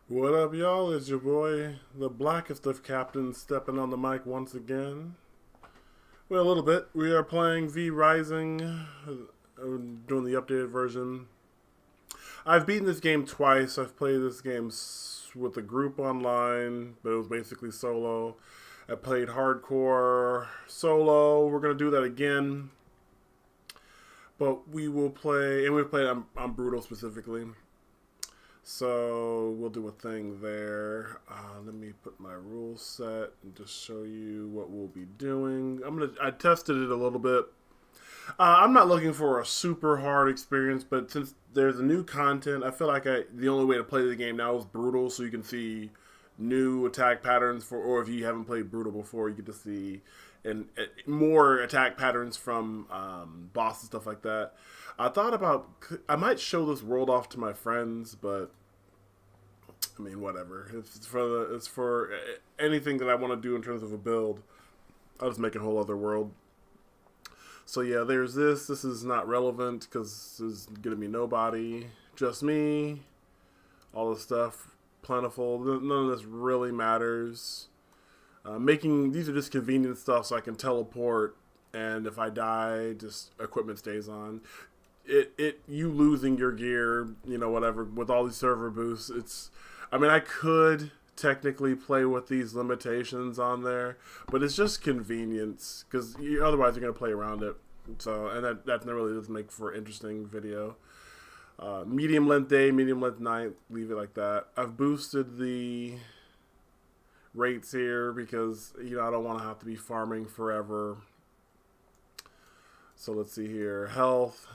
What up, y'all? It's your boy, the blackest of captains, stepping on the mic once again. Well, a little bit. We are playing V Rising, doing the updated version. I've beaten this game twice. I've played this game with a group online, but it was basically solo. I played hardcore solo. We're gonna do that again, but we will play, and we played on Brutal specifically. So we'll do a thing there. Let me put my rule set and just show you what we'll be doing. I tested it a little bit. I'm not looking for a super hard experience, but since there's a new content, I feel like the only way to play the game now is brutal, so you can see new attack patterns or if you haven't played brutal before, you get to see more attack patterns from boss and stuff like that. I might show this world off to my friends, but I mean, whatever. It's for anything that I want to do in terms of a build. I'll just make a whole other world. So yeah, there's this. This is not relevant because there's gonna be nobody, just me. All this stuff, plentiful. None of this really matters. Making these are just convenient stuff, so I can teleport, and if I die, just equipment stays on. You losing your gear, whatever, with all these server boosts. I mean, I could technically play with these limitations on there, but it's just convenience because otherwise you're gonna play around it. So, and that really doesn't make for an interesting video. Medium length day, medium length night, leave it like that. I've boosted the rates here because I don't want to have to be farming forever. So let's see here, health.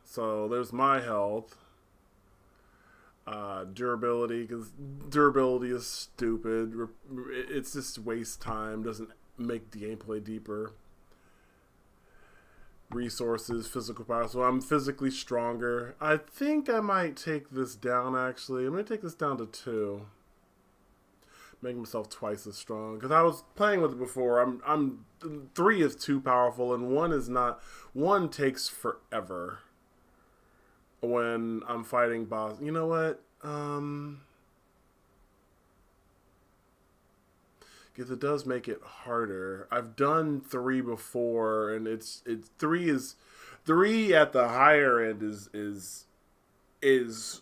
So there's my health. Durability, because durability is stupid. It's just waste time, doesn't make the gameplay deeper. Resources, physical power. So I'm physically stronger. I think I might take this down, actually. I'm going to take this down to 2. Make myself twice as strong. Because I was playing with it before. 3 is too powerful, and 1 is not. 1 takes forever when I'm fighting boss. You know what? Because it does make it harder. I've done 3 before, and it's 3 at the higher end is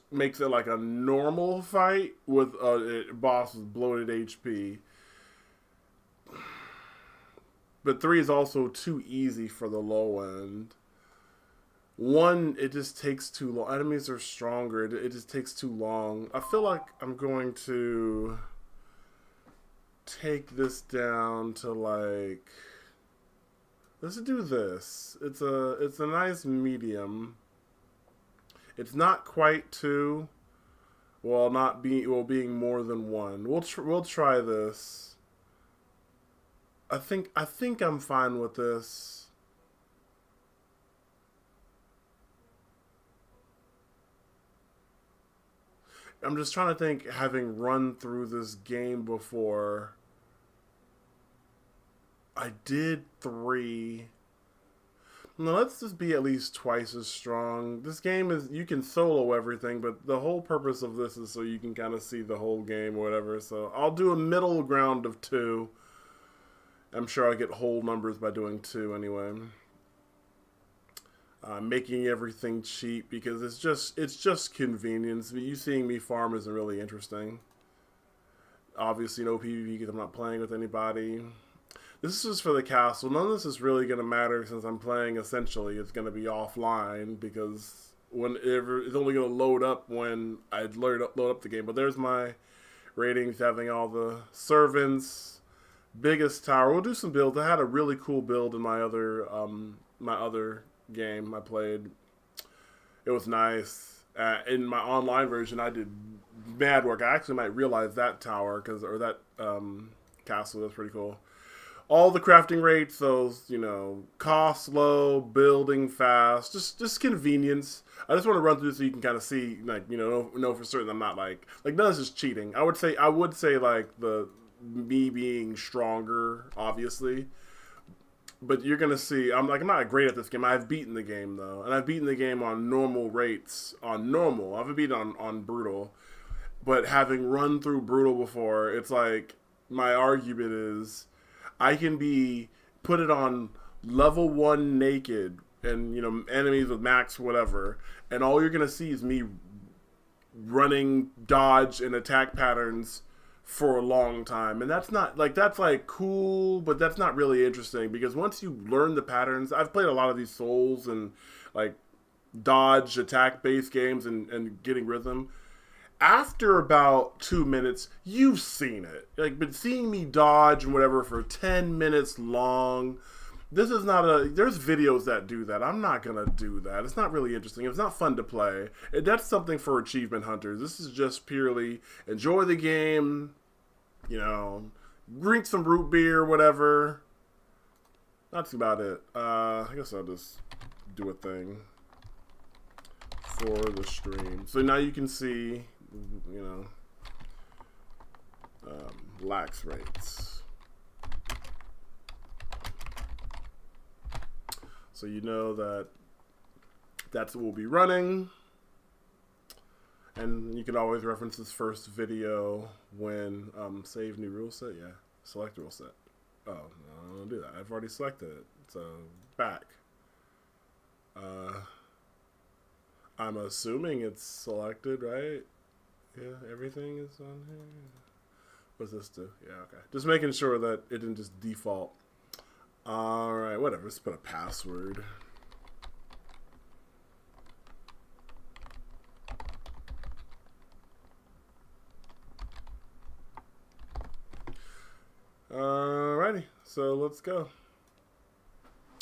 makes it like a normal fight with a boss with bloated HP. But 3 is also too easy for the low end. 1, it just takes too long. Enemies are stronger. It just takes too long. I feel like I'm going to take this down to like. Let's do this. It's a nice medium. It's not quite 2. Being more than 1. We'll try this. I think I'm fine with this. I'm just trying to think, having run through this game before. I did 3. Now let's just be at least twice as strong. This game you can solo everything, but the whole purpose of this is so you can kind of see the whole game or whatever. So I'll do a middle ground of 2. I'm sure I'll get whole numbers by doing 2 anyway. Making everything cheap because it's just convenience. You seeing me farm isn't really interesting. Obviously, no PvP because I'm not playing with anybody. This is just for the castle. None of this is really going to matter since I'm playing essentially. It's going to be offline because whenever it's only going to load up when I load up the game. But there's my ratings, having all the servants, biggest tower. We'll do some builds. I had a really cool build in my other game I played. It was nice. In my online version, I did mad work. I actually might realize that tower or that castle. That's pretty cool. All the crafting rates, those cost low, building fast, just convenience. I just want to run through this so you can kind of see, like know for certain I'm not like none of this is cheating. I would say like me being stronger, obviously. But you're gonna see, I'm not great at this game. I've beaten the game though, and I've beaten the game on normal rates. On normal, I haven't beaten on brutal. But having run through Brutal before, it's like my argument is I can be put it on level 1 naked and enemies with max whatever, and all you're gonna see is me running dodge and attack patterns for a long time. And that's like cool, but that's not really interesting, because once you learn the patterns, I've played a lot of these Souls and like dodge attack based games and getting rhythm. After about 2 minutes, you've seen it. Like, been seeing me dodge and whatever for 10 minutes long. This is not there's videos that do that. I'm not gonna do that. It's not really interesting. It's not fun to play. That's something for achievement hunters. This is just purely enjoy the game, drink some root beer, whatever. That's about it. I guess I'll just do a thing for the stream. So now you can see, lax rates. So you know that's what we'll be running. And you can always reference this first video when save new rule set. Yeah, select rule set. Oh, no, I don't do that. I've already selected it. So back. I'm assuming it's selected, right? Yeah, everything is on here. What's this do? Yeah, okay. Just making sure that it didn't just default. Alright, whatever. Let's put a password. Alrighty, so let's go.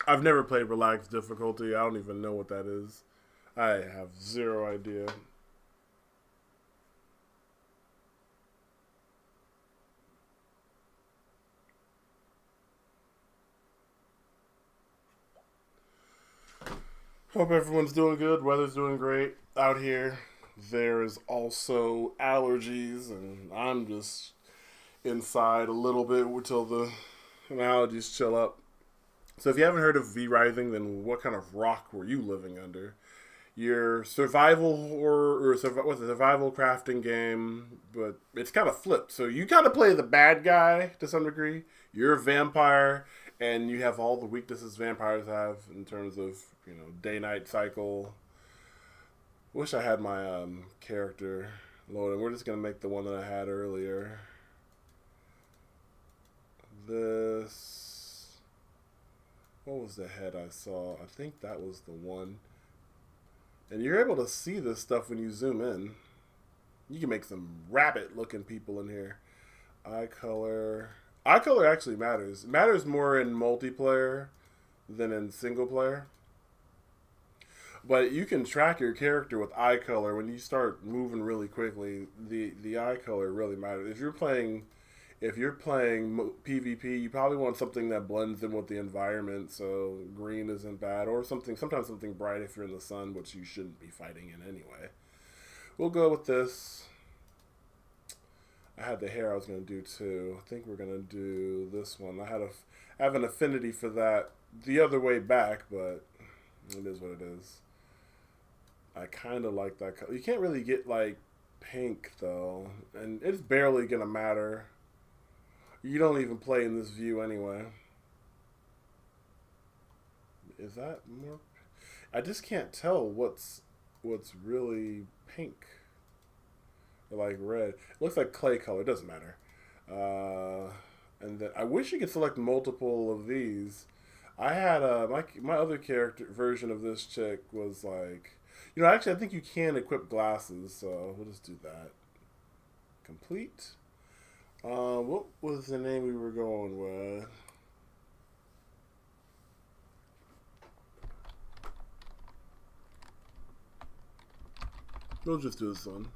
I've never played relaxed difficulty. I don't even know what that is. I have zero idea. Hope everyone's doing good. Weather's doing great out here. There's also allergies, and I'm just inside a little bit until the allergies chill up. So if you haven't heard of V-Rising, then what kind of rock were you living under? Your survival or survival crafting game, but it's kind of flipped. So you kind of play the bad guy to some degree. You're a vampire, and you have all the weaknesses vampires have in terms of day-night cycle. Wish I had my character loaded. We're just gonna make the one that I had earlier. This. What was the head I saw? I think that was the one. And you're able to see this stuff when you zoom in. You can make some rabbit-looking people in here. Eye color. Eye color actually matters. It matters more in multiplayer than in single player. But you can track your character with eye color. When you start moving really quickly, the eye color really matters. If you're playing PvP, you probably want something that blends in with the environment, so green isn't bad, or sometimes something bright if you're in the sun, which you shouldn't be fighting in anyway. We'll go with this. I had the hair I was going to do too. I think we're going to do this one. I have an affinity for that the other way back, but it is what it is. I kind of like that color. You can't really get like pink though, and it's barely going to matter. You don't even play in this view anyway. Is that more? I just can't tell what's really pink or like red. It looks like clay color. It doesn't matter. And then I wish you could select multiple of these. I had my other character version of this chick was like, actually I think you can equip glasses, so we'll just do that. Complete. What was the name we were going with? We'll just do this one.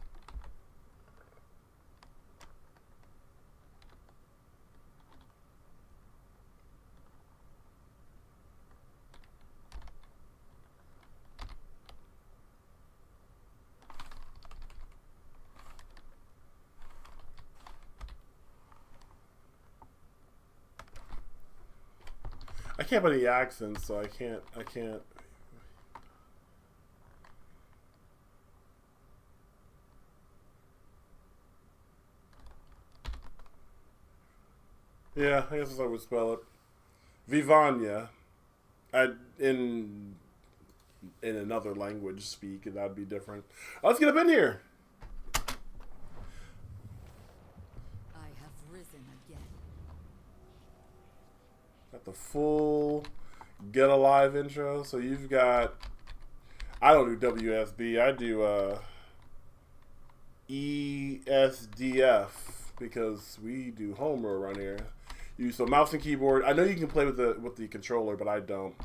I can't put any accents, so I can't. Yeah, I guess that's how I would spell it. Vivanya. In another language speak, that'd be different. Let's get up in here. I have risen again. Got the full Get Alive intro. So you've got, I don't do WSB, I do ESDF because we do home row around here. So mouse and keyboard. I know you can play with the controller, but I don't.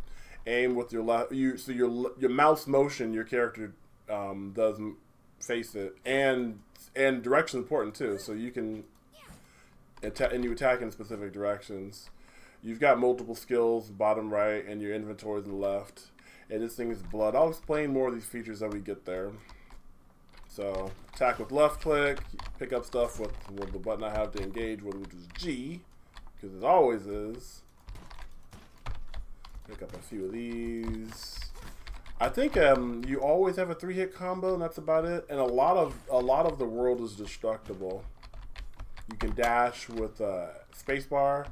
Aim with your left. So your mouse motion, your character does face it, and direction is important too. So you can you attack in specific directions. You've got multiple skills, bottom right, and your inventory is the left. And this thing is blood. I'll explain more of these features as we get there. So attack with left click, pick up stuff with the button I have to engage with, which is G. Because it always is. Pick up a few of these. I think you always have a 3-hit combo, and that's about it. And a lot of the world is destructible. You can dash with spacebar,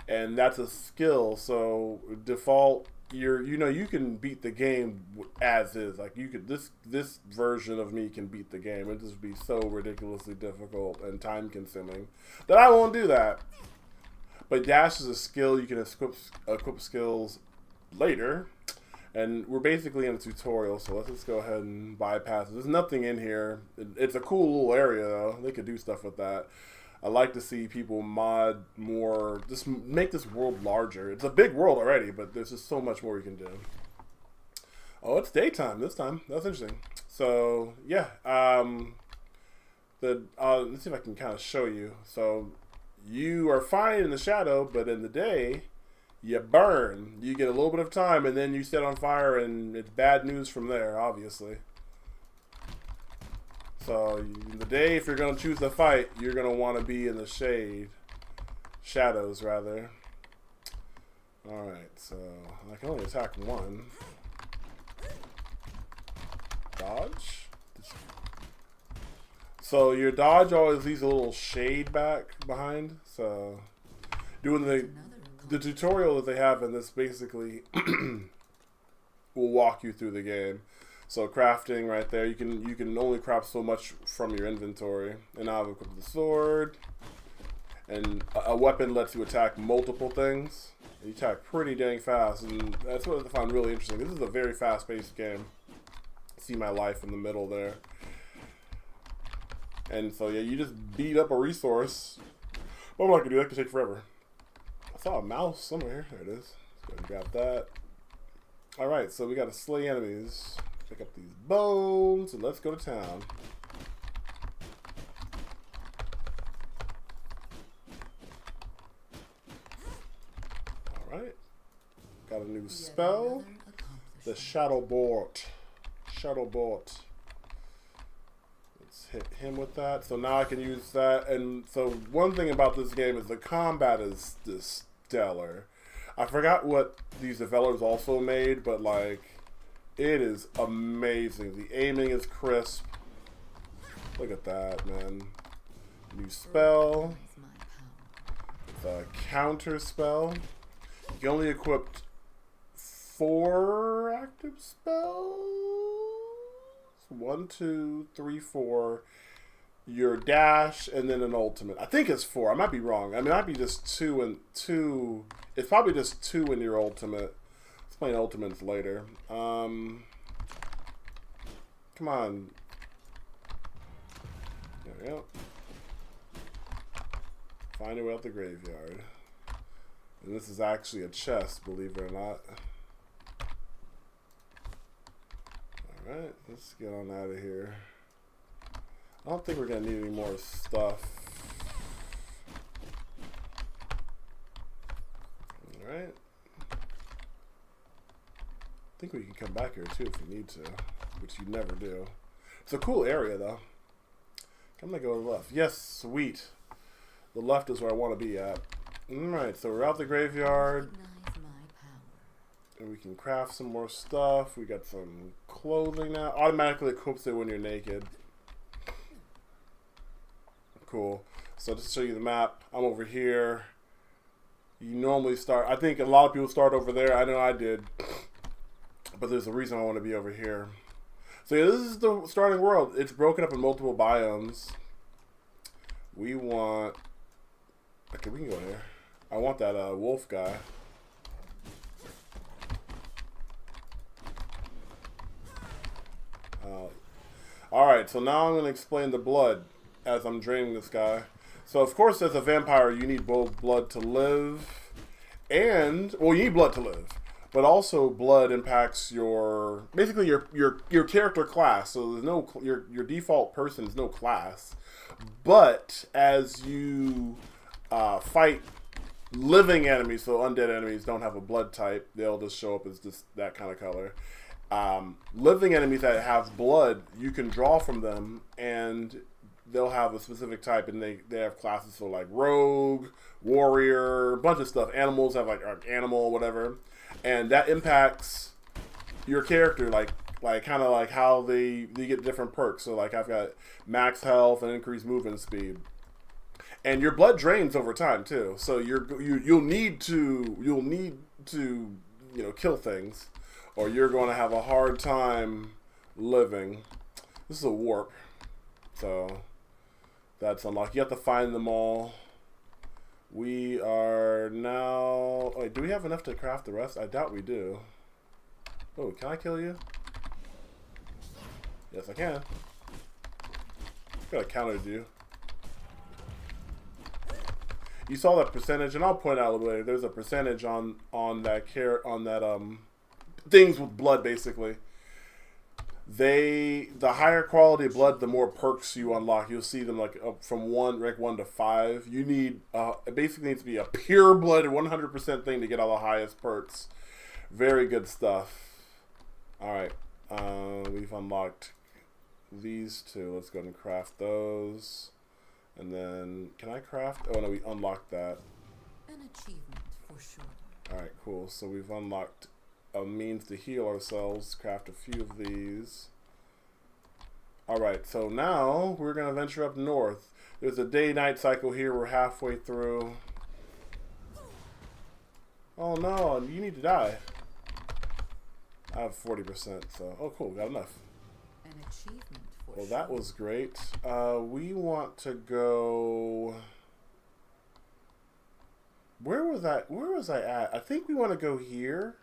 and that's a skill. So default, you can beat the game as is. Like you could this version of me can beat the game. It just be so ridiculously difficult and time consuming that I won't do that. But dash is a skill you can equip skills later, and we're basically in a tutorial, so let's just go ahead and bypass it. There's nothing in here. It's a cool little area, though. They could do stuff with that. I like to see people mod more, just make this world larger. It's a big world already, but there's just so much more you can do. Oh, it's daytime this time. That's interesting. So, yeah. Let's see if I can kind of show you. So, you are fine in the shadow, but in the day, you burn. You get a little bit of time, and then you set on fire, and it's bad news from there, obviously. So, in the day, if you're going to choose to fight, you're going to want to be in the shade. Shadows, rather. Alright, so I can only attack one. Dodge? So your dodge always leaves a little shade back behind. So doing the tutorial that they have in this basically will walk you through the game. So crafting right there, you can only craft so much from your inventory. And now I've equipped the sword. And a weapon lets you attack multiple things. You attack pretty dang fast, and that's what I find really interesting. This is a very fast-paced game. See my life in the middle there. And so, yeah, you just beat up a resource. But I'm not going to do that. That could take forever. I saw a mouse somewhere. There it is. Let's go ahead and grab that. Alright, so we got to slay enemies. Pick up these bones, and let's go to town. Alright. Got a new spell. The Shadow Bolt. Shadow Bolt. Hit him with that. So now I can use that. And so one thing about this game is the combat is just stellar. I forgot what these developers also made, but like it is amazing. The aiming is crisp. Look at that, man. New spell. The counter spell. You can only equip 4 active spells. 1, 2, 3, 4. Your dash and then an ultimate. I think it's 4. I might be wrong. I mean, it might be just 2 and 2. It's probably just 2 in your ultimate. Let's play ultimates later. Come on. There we go. Find your way out the graveyard. And this is actually a chest, believe it or not. Alright, let's get on out of here. I don't think we're going to need any more stuff. Alright. I think we can come back here too if we need to, which you never do. It's a cool area though. I'm going to go to the left. Yes, sweet. The left is where I want to be at. Alright, so we're out the graveyard. And we can craft some more stuff. We got some clothing now. Automatically equips it when you're naked. Cool. So just to show you the map, I'm over here. You normally start, I think a lot of people start over there. I know I did. But there's a reason I want to be over here. So yeah, this is the starting world. It's broken up in multiple biomes. We want... Okay, we can go here. I want that wolf guy. Alright, so now I'm going to explain the blood as I'm draining this guy. So of course as a vampire you need both blood to live and... Well, you need blood to live. But also blood impacts your... Basically your character class. So there's no... Your default person is no class. But as you fight living enemies, so undead enemies don't have a blood type, they'll just show up as just that kind of color. Living enemies that have blood, you can draw from them, and they'll have a specific type, and they have classes, so like rogue, warrior, a bunch of stuff. Animals have like animal, whatever, and that impacts your character, like kind of like how they get different perks. So like I've got max health and increased movement speed. And your blood drains over time too, so you'll need to kill things, or you're going to have a hard time living. This is a warp, so that's unlocked. You have to find them all. We are now. Wait, do we have enough to craft the rest? I doubt we do. Oh, can I kill you? Yes, I can. Could have countered you. You saw that percentage, and I'll point out a little later. There's a percentage on that things with blood, basically. The higher quality of blood, the more perks you unlock. You'll see them like up from rank 1 to 5. You need it basically needs to be a pure blood 100% thing to get all the highest perks. Very good stuff. All right, we've unlocked these two. Let's go ahead and craft those. And then, can I craft? Oh no, we unlocked that. An achievement for sure. Alright, cool. So we've unlocked a means to heal ourselves. Craft a few of these. Alright, so now we're going to venture up north. There's a day-night cycle here. We're halfway through. Oh no, you need to die. I have 40%, so... Oh cool, got enough. An achievement. Well, that was great. We want to go... Where was I at? I think we want to go here.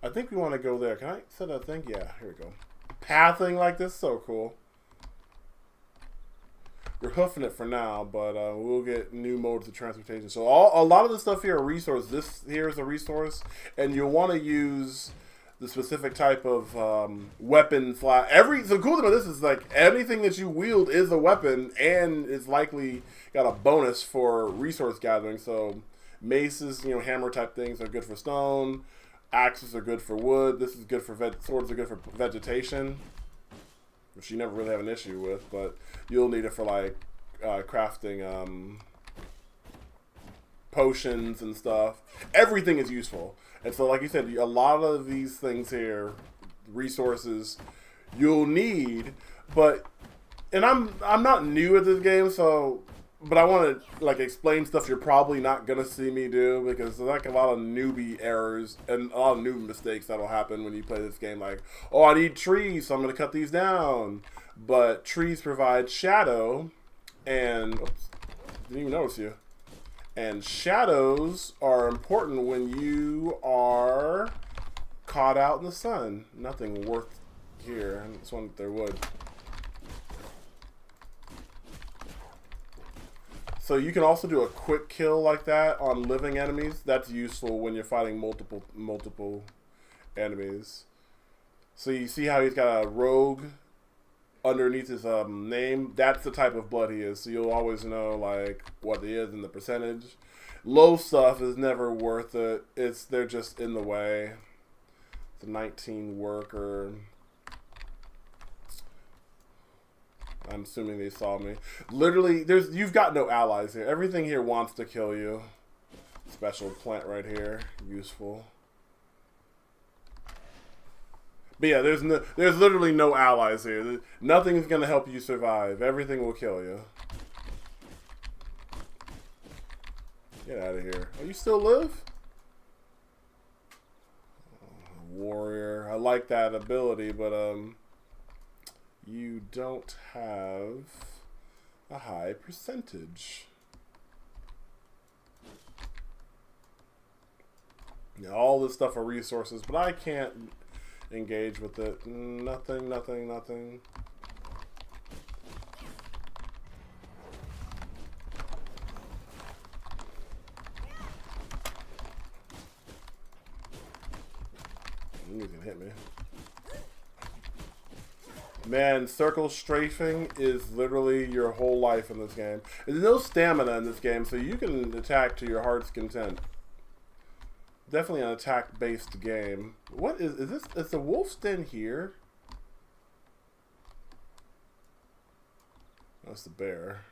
I think we want to go there. Can I set that thing? Yeah, here we go. Pathing like this, so cool. We're hoofing it for now, but we'll get new modes of transportation. So a lot of the stuff here are resources. This here is a resource, and you'll want to use the specific type of weapon. The cool thing about this is like anything that you wield is a weapon, and it's likely got a bonus for resource gathering. So maces, hammer type things are good for stone. Axes are good for wood. This is good for swords are good for vegetation, which you never really have an issue with, but you'll need it for like crafting potions and stuff. Everything is useful. And so, like you said, a lot of these things here, resources, you'll need. But, and I'm not new at this game, so, but I want to like explain stuff you're probably not gonna see me do, because there's like a lot of newbie errors and a lot of new mistakes that'll happen when you play this game. Like, oh, I need trees, so I'm gonna cut these down. But trees provide shadow, and oops, didn't even notice you. And shadows are important when you are caught out in the sun. Nothing worth here. I just wonder if there would. So you can also do a quick kill like that on living enemies. That's useful when you're fighting multiple enemies. So you see how he's got a rogue underneath his name? That's the type of blood he is. So you'll always know like what he is and the percentage. Low stuff is never worth it. They're just in the way. It's a 19 worker. I'm assuming they saw me. Literally, you've got no allies here. Everything here wants to kill you. Special plant right here, useful. But yeah, there's literally no allies here. Nothing's gonna help you survive. Everything will kill you. Get out of here. Oh, you still live? Warrior. I like that ability, but you don't have a high percentage. Now, all this stuff are resources, but I can't engage with it. Nothing, nothing, nothing. He's gonna hit me. Man, circle strafing is literally your whole life in this game. There's no stamina in this game, so you can attack to your heart's content. Definitely an attack-based game. What is this? Is the wolf's den here? That's the bear.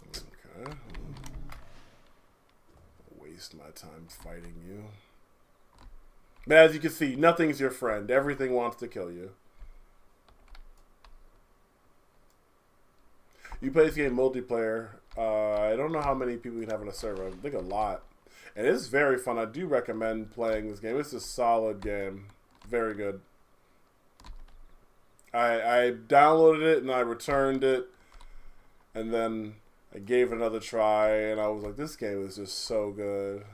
Okay. Waste my time fighting you. But as you can see, nothing's your friend. Everything wants to kill you. You play this game multiplayer. I don't know how many people you can have on a server. I think a lot. And it's very fun. I do recommend playing this game. It's a solid game. Very good. I downloaded it and I returned it. And then I gave it another try. And I was like, this game is just so good.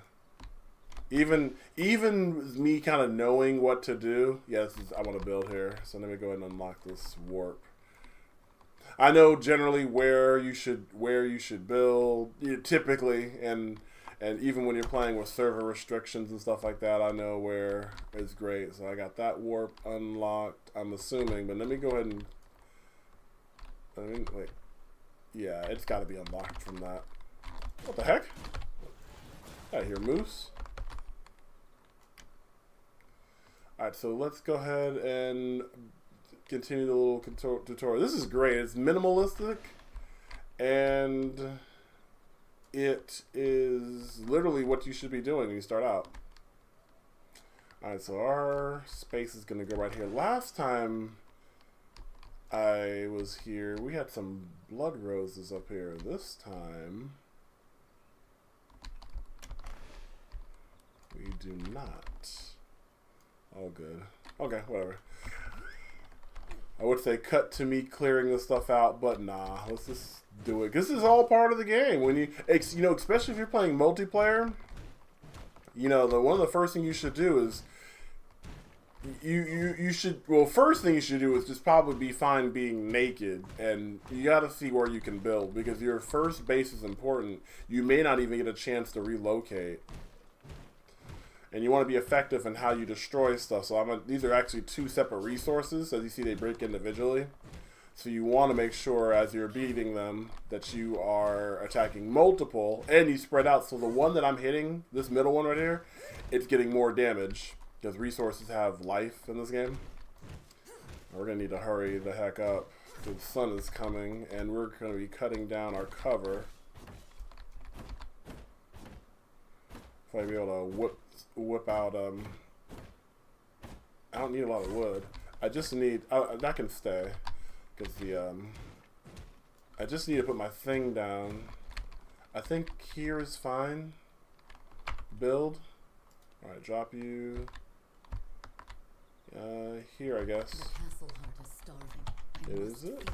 Even me kind of knowing what to do. Yes, I want to build here. So let me go ahead and unlock this warp. I know generally where you should build, typically, and even when you're playing with server restrictions and stuff like that, I know where is great. So I got that warp unlocked, I'm assuming, but let me go ahead and wait. Yeah, it's got to be unlocked from that. What the heck? Out here, moose. All right, so let's go ahead and continue the little tutorial. This is great. It's minimalistic, and it is literally what you should be doing when you start out. Alright, so our space is going to go right here. Last time I was here, we had some blood roses up here. This time, we do not. All good. Okay, whatever. I would say cut to me clearing this stuff out, but nah, let's just do it. This is all part of the game. When you know, especially if you're playing multiplayer, you know, one of the first things you should do is you should, well, first thing you should do is just probably be fine being naked, and you got to see where you can build, because your first base is important. You may not even get a chance to relocate. And you want to be effective in how you destroy stuff. So these are actually two separate resources. As you see, they break individually. So you want to make sure as you're beating them that you are attacking multiple and you spread out. So the one that I'm hitting, this middle one right here, it's getting more damage because resources have life in this game. We're going to need to hurry the heck up because the sun is coming and we're going to be cutting down our cover. If I be able to whip out, I don't need a lot of wood. I just need, that can stay, because I just need to put my thing down. I think here is fine. Build. Alright, drop you. Here, I guess. The castle heart is starving. Is it?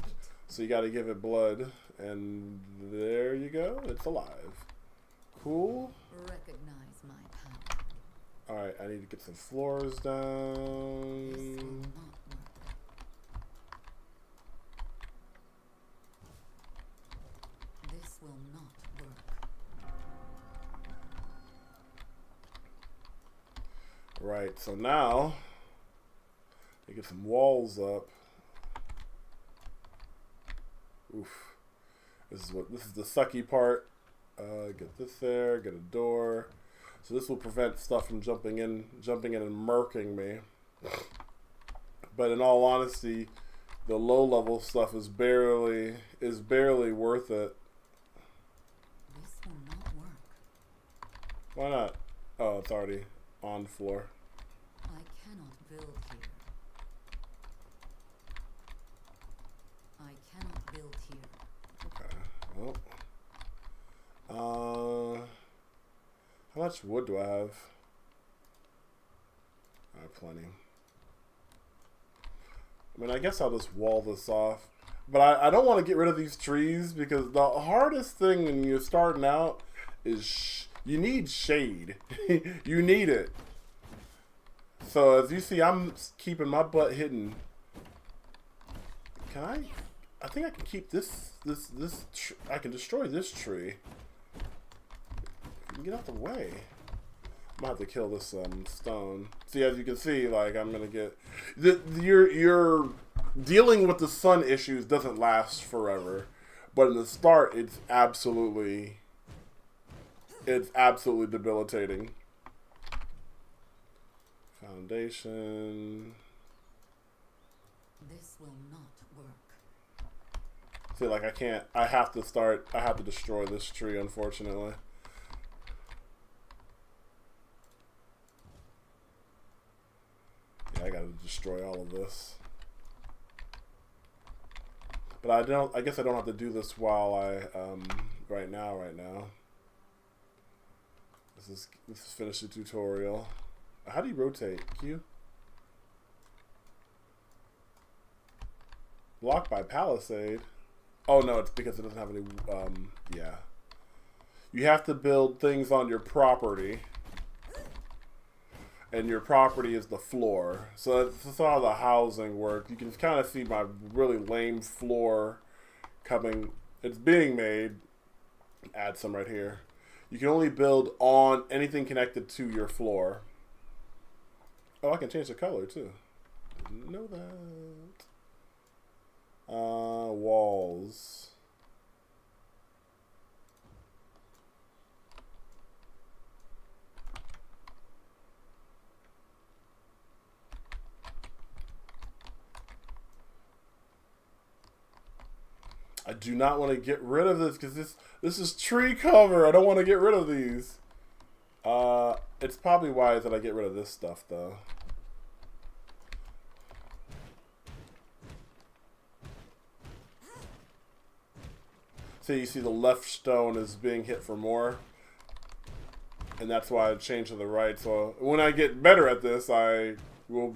So you gotta give it blood, and there you go, it's alive. Cool. Recognize my power. Alright, I need to get some floors down. This will not work. Right, so now I get some walls up. Oof. This is the sucky part. Get this there, get a door. So this will prevent stuff from jumping in and murking me. But in all honesty, the low level stuff is barely worth it. This will not work. Why not? Oh, it's already on floor. I cannot build here. I cannot build here. Well, how much wood do I have? Plenty. I mean, I guess I'll just wall this off. But I don't want to get rid of these trees because the hardest thing when you're starting out is you need shade. You need it. So as you see, I'm keeping my butt hidden. Can I think I can keep this I can destroy this tree. Get out the way. I'm gonna have to kill this stone. See, as you can see, like I'm gonna get you're dealing with the sun issues doesn't last forever, but in the start, it's absolutely debilitating. Foundation. This will not work. See, like I have to destroy this tree, unfortunately. Yeah, I gotta destroy all of this. But I guess I don't have to do this while right now. Let's finish the tutorial. How do you rotate? Q? Blocked by Palisade. Oh no, it's because it doesn't have any, yeah. You have to build things on your property. And your property is the floor. So that's how the housing works. You can kind of see my really lame floor coming. It's being made. Add some right here. You can only build on anything connected to your floor. Oh, I can change the color too. Didn't know that. Walls. I do not want to get rid of this because this is tree cover. I don't want to get rid of these. It's probably wise that I get rid of this stuff though. So you see the left stone is being hit for more. And that's why I changed to the right. So when I get better at this, I will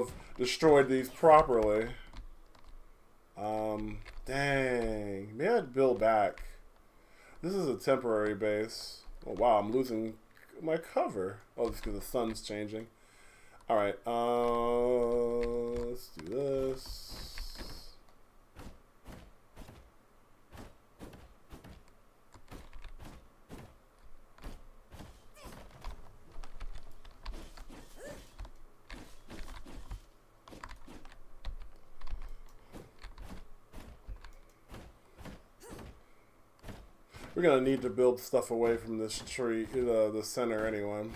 have destroyed these properly. Dang. Maybe I'd build back. This is a temporary base. Oh, wow, I'm losing my cover. Oh, it's because the sun's changing. Alright, let's do this. We're gonna need to build stuff away from this tree, the center anyway.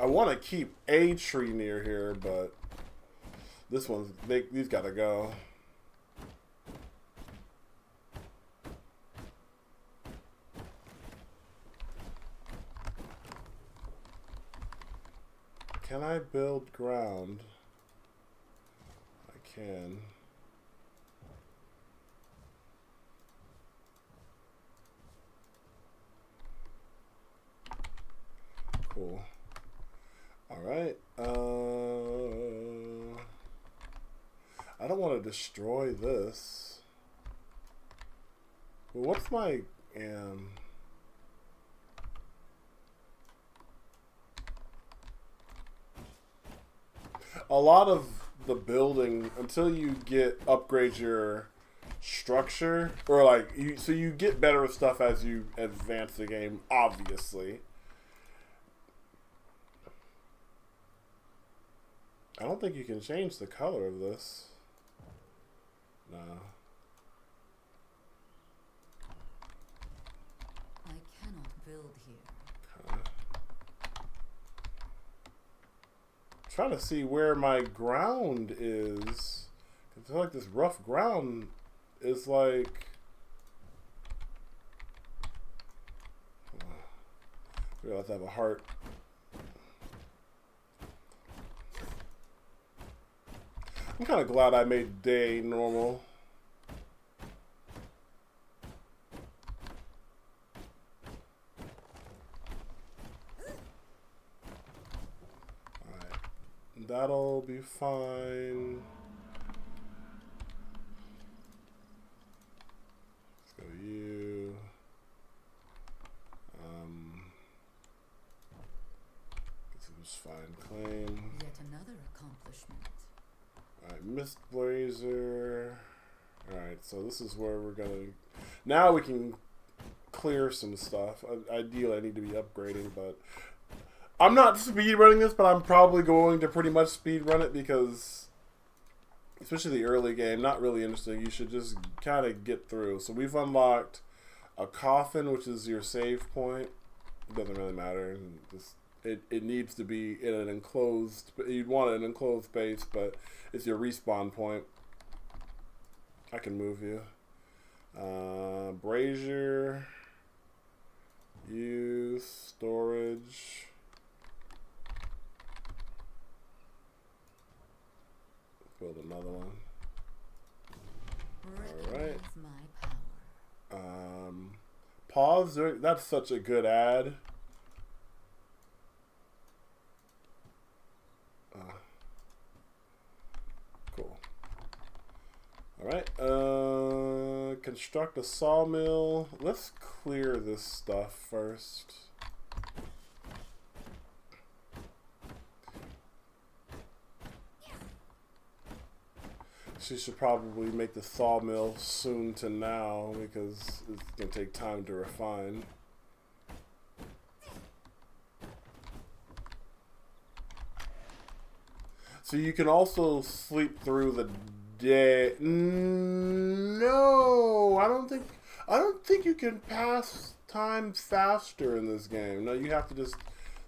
I want to keep a tree near here, but this one's these gotta go. Can I build ground? Can. Cool. All right. I don't want to destroy this. Well, what's my a lot of the building until you upgrade your structure, or like you get better with stuff as you advance the game, obviously. I don't think you can change the color of this. No. I cannot build here. Okay. Trying to see where my ground is. I feel like this rough ground is like. We have to have a heart. I'm kind of glad I made day normal. Alright. That'll be fine. Let's go you. Guess it was fine. Claim. Yet another accomplishment. Alright, Mist Blazer. Alright, so this is where we're gonna... Now we can clear some stuff. Ideally, I need to be upgrading, but... I'm not speed running this, but I'm probably going to pretty much speed run it because... Especially the early game, not really interesting. You should just kind of get through. So we've unlocked a coffin, which is your save point. It doesn't really matter. It needs to be in an enclosed... You'd want an enclosed space, but it's your respawn point. I can move you. Brazier. Use. Storage. Build another one. Alright. My power. Pause. That's such a good ad. Cool. Alright. Construct a sawmill. Let's clear this stuff first. She should probably make the sawmill soon to now because it's going to take time to refine. So you can also sleep through the day. No, I don't think you can pass time faster in this game. No, you have to just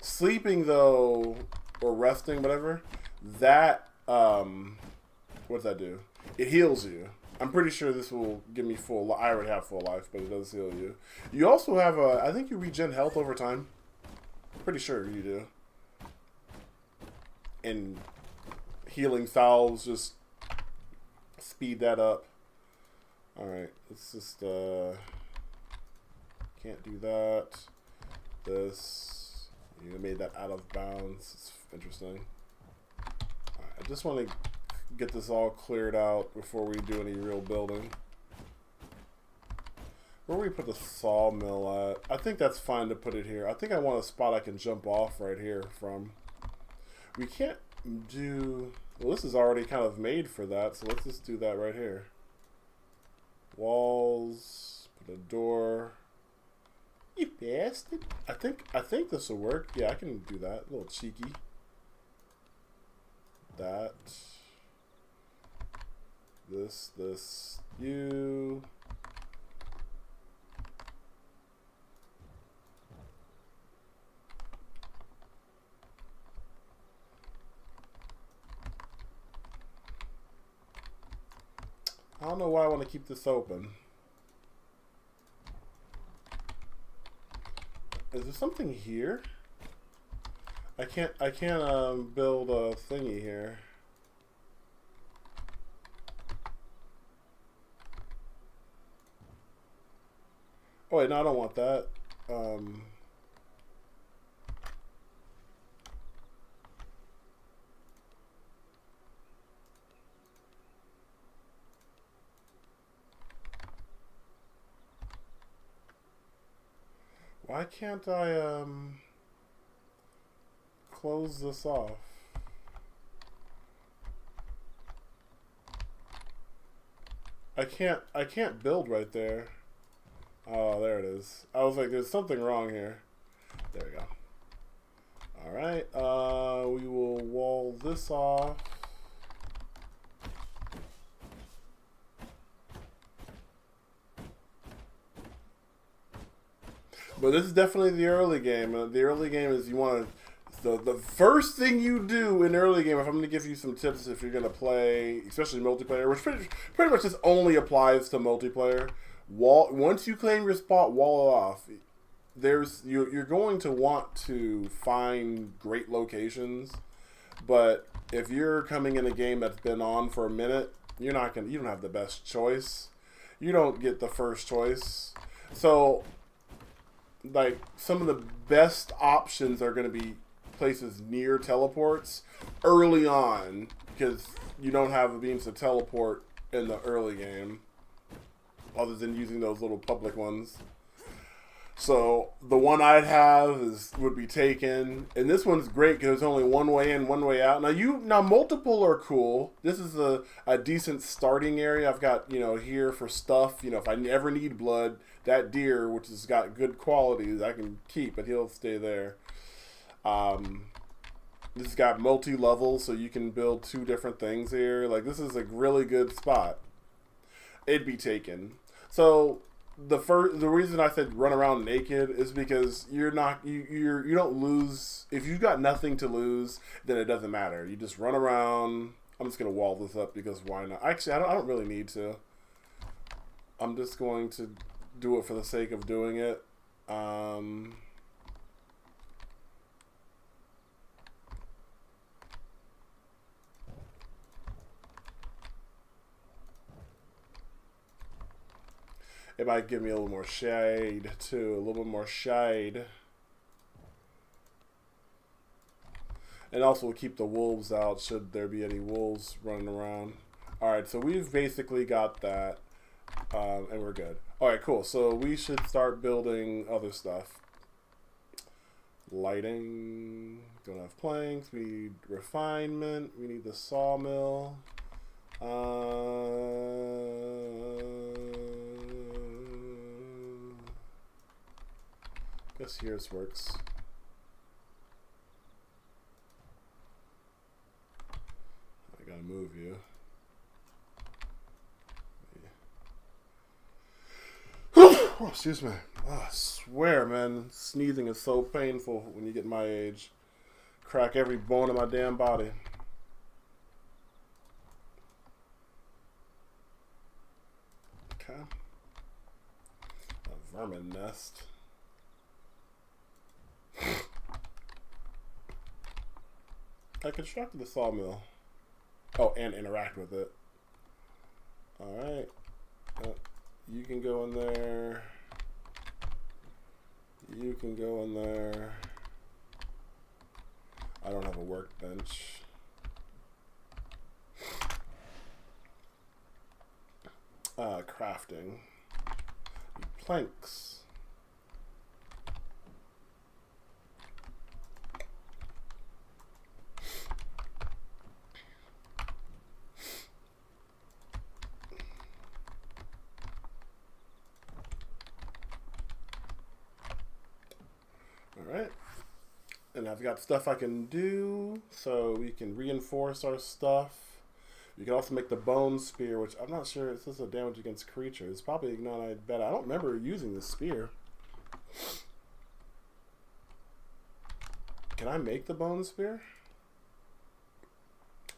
sleeping though, or resting, whatever. That what does that do? It heals you. I'm pretty sure this will give me full life. I already have full life, but it does heal you. You also have a... I think you regen health over time. Pretty sure you do. And healing salves just speed that up. Alright, let's just... Can't do that. This... You made that out of bounds. It's interesting. Alright, I just want to get this all cleared out before we do any real building. Where do we put the sawmill at? I think that's fine to put it here. I think I want a spot I can jump off right here from. We can't do... Well, this is already kind of made for that, so let's just do that right here. Walls, put a door. You bastard. I think this will work. Yeah, I can do that. A little cheeky. That. This, you. I don't know why I want to keep this open. Is there something here? I can't build a thingy here. Oh wait, no, I don't want that. Why can't I close this off? I can't build right there. Oh, there it is. I was like, there's something wrong here. There we go. Alright, we will wall this off. But this is definitely the early game. The early game is you want to... The first thing you do in early game, if I'm going to give you some tips if you're going to play, especially multiplayer, which pretty much just only applies to multiplayer. Once you claim your spot, wall it off. You're going to want to find great locations, but if you're coming in a game that's been on for a minute, you don't have the best choice. You don't get the first choice. So, like, some of the best options are going to be places near teleports early on, because you don't have the means to teleport in the early game, other than using those little public ones. So the one I'd have would be taken, and this one's great because there's only one way in, one way out. Now multiple are cool. This is a decent starting area. I've got here for stuff. If I ever need blood, that deer, which has got good qualities, I can keep, but he'll stay there. This has got multi-levels, so you can build 2 different things here. Like, this is a really good spot. It'd be taken. So the reason I said run around naked is because you don't lose. If you've got nothing to lose, then it doesn't matter. You just run around. I'm just gonna wall this up because why not? Actually, I don't really need to. I'm just going to do it for the sake of doing it. It might give me a little more shade, too. A little bit more shade. And also we'll keep the wolves out, should there be any wolves running around. Alright, so we've basically got that. And we're good. Alright, cool. So we should start building other stuff. Lighting. Don't have planks. We need refinement. We need the sawmill. Guess yours works. I gotta move you. Oh, excuse me. Oh, I swear, man, sneezing is so painful when you get my age. Crack every bone in my damn body. Okay. A vermin nest. I constructed the sawmill. Oh, and interact with it. Alright. You can go in there. You can go in there. I don't have a workbench. Crafting. Planks. Alright, and I've got stuff I can do, so we can reinforce our stuff. You can also make the bone spear, which I'm not sure if this is a damage against creatures. Probably not, I bet. I don't remember using the spear. Can I make the bone spear?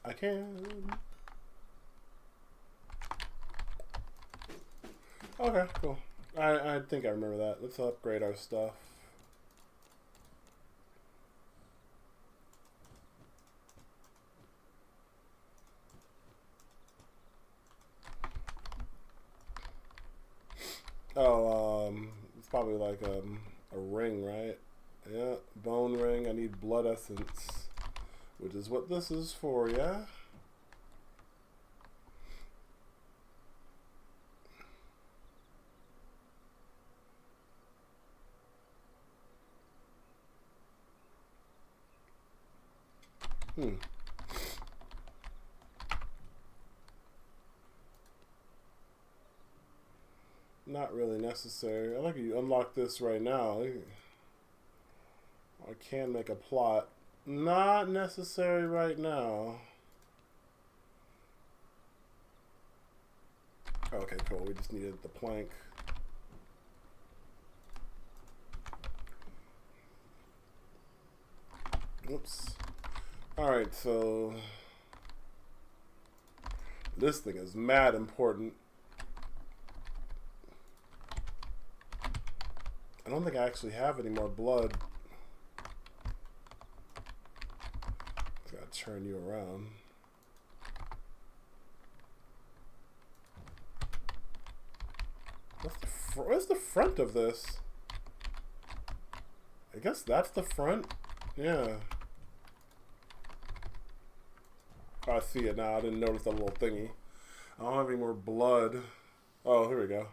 I can. Okay, cool. I think I remember that. Let's upgrade our stuff. Oh, it's probably like a ring, right? Yeah, bone ring. I need blood essence, which is what this is for, yeah? Not really necessary. I like you unlock this right now. I can make a plot. Not necessary right now. Okay, cool. We just needed the plank. Oops. Alright, so this thing is mad important. I don't think I actually have any more blood. It's got turn you around. What's the front of this? I guess that's the front. Yeah. Oh, I see it now. I didn't notice that little thingy. I don't have any more blood. Oh, here we go.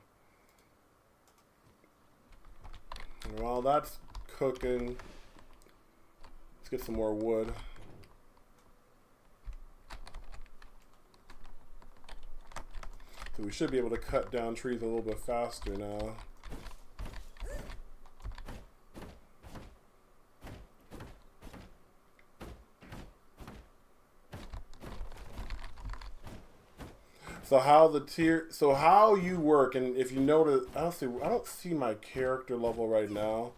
While that's cooking, let's get some more wood. So we should be able to cut down trees a little bit faster now. So how you work, and if you notice, I don't see my character level right now,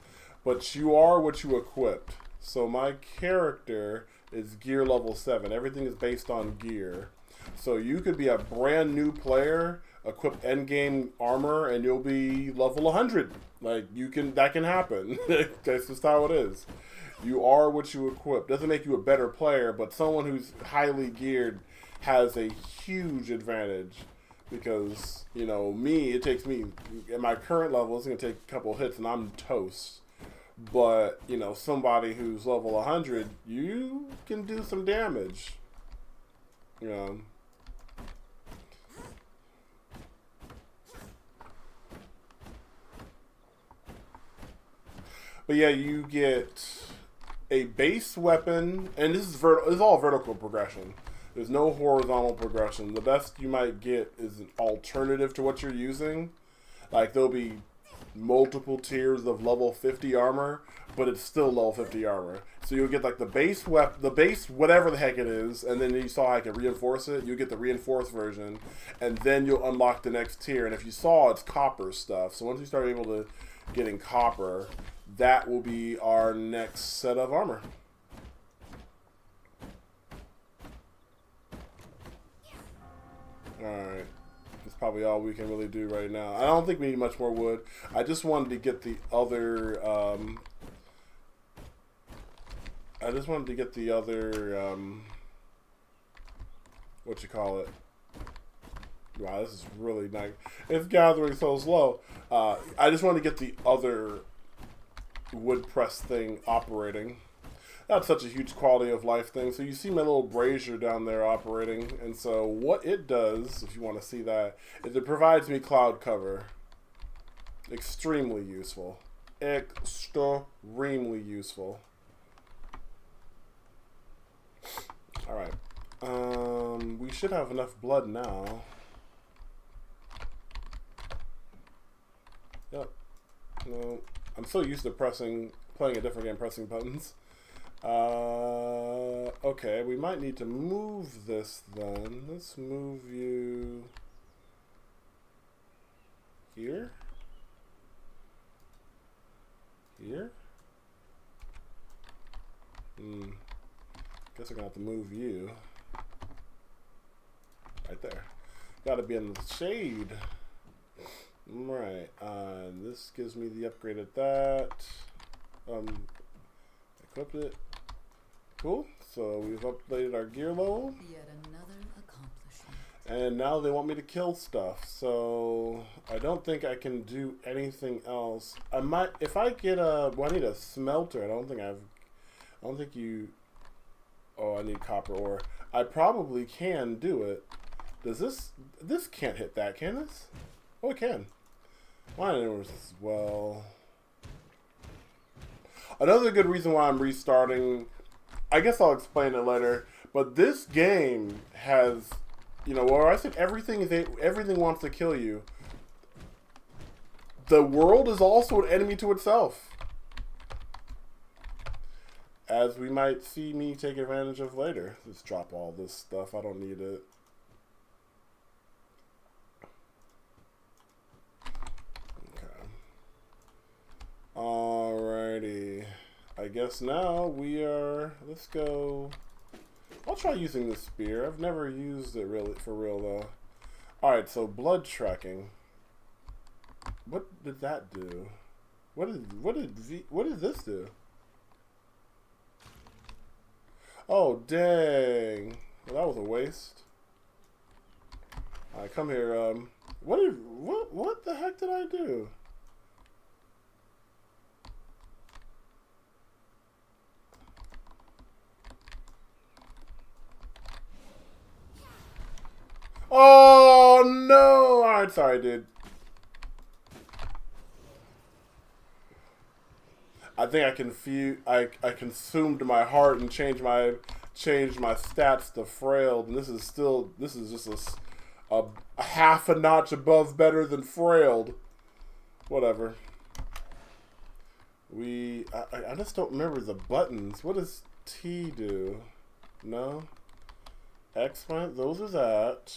but you are what you equipped. So my character is gear level 7. Everything is based on gear. So you could be a brand new player, equip endgame armor, and you'll be level 100. Like, that can happen. That's just how it is. You are what you equip. Doesn't make you a better player, but someone who's highly geared has a huge advantage, because, you know, it takes me, at my current level, it's going to take a couple hits and I'm toast. But, you know, somebody who's level 100, you can do some damage. You know. But yeah, you get a base weapon, and this is all vertical progression. There's no horizontal progression. The best you might get is an alternative to what you're using. Like, there'll be multiple tiers of level 50 armor, but it's still level 50 armor. So you'll get like the base whatever the heck it is, and then you saw I can reinforce it. You get the reinforced version, and then you'll unlock the next tier. And if you saw, it's copper stuff. So once you start able to getting copper, that will be our next set of armor. Alright. That's probably all we can really do right now. I don't think we need much more wood. I just wanted to get the other, what you call it? Wow, this is really nice. It's gathering so slow. I just wanted to get the other wood press thing operating. That's such a huge quality of life thing. So you see my little brazier down there operating, and so what it does, if you want to see that, is it provides me cloud cover. Extremely useful. Extremely useful. Alright. We should have enough blood now. Yep. No. I'm so used to playing a different game, pressing buttons. Okay, we might need to move this then. Let's move you here. Here? Guess we're gonna have to move you. Right there. Gotta be in the shade. Right, this gives me the upgrade at that. Equipped it. Cool. So we've updated our gear level. Yet another accomplishment. And now they want me to kill stuff. So I don't think I can do anything else. I might, if I get I need a smelter. I don't think you. Oh, I need copper ore. I probably can do it. Does this can't hit that, can this? Oh, it can. Mine as well. Another good reason why I'm restarting, I guess I'll explain it later, but this game has, you know, where I said everything wants to kill you. The world is also an enemy to itself. As we might see me take advantage of later. Let's drop all this stuff. I don't need it. Alrighty. I guess now we are, let's go. I'll try using the spear. I've never used it really for real though. Alright, so blood tracking. What did that do? What did this do? Oh, dang. Well, that was a waste. Alright, come here. What the heck did I do? Oh, no! Alright, sorry, dude. I think I consumed my heart and changed my stats to frailed, and this is just a half a notch above better than frailed. Whatever. I just don't remember the buttons. What does T do? No. X went. Those are that.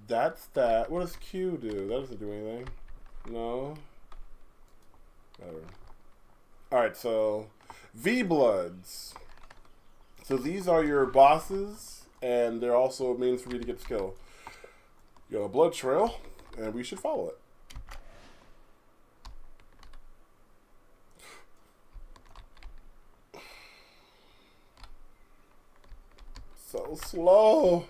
That's that. What does Q do? That doesn't do anything. No. Whatever. Alright, so V Bloods. So these are your bosses, and they're also a means for you to get skill. You got a blood trail, and we should follow it. So slow.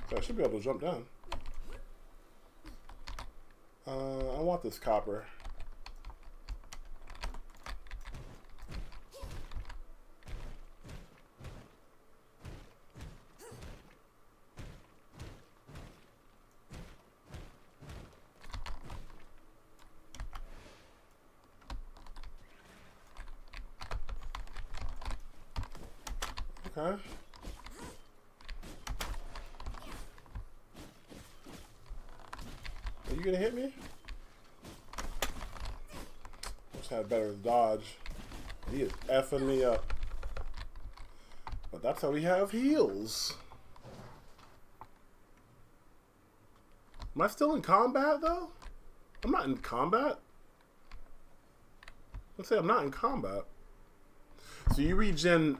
So I should be able to jump down. I want this copper. Okay. Are you gonna hit me? Just had better dodge. He is effing me up. But that's how we have heals. Am I still in combat though? I'm not in combat. Let's say I'm not in combat. So you regen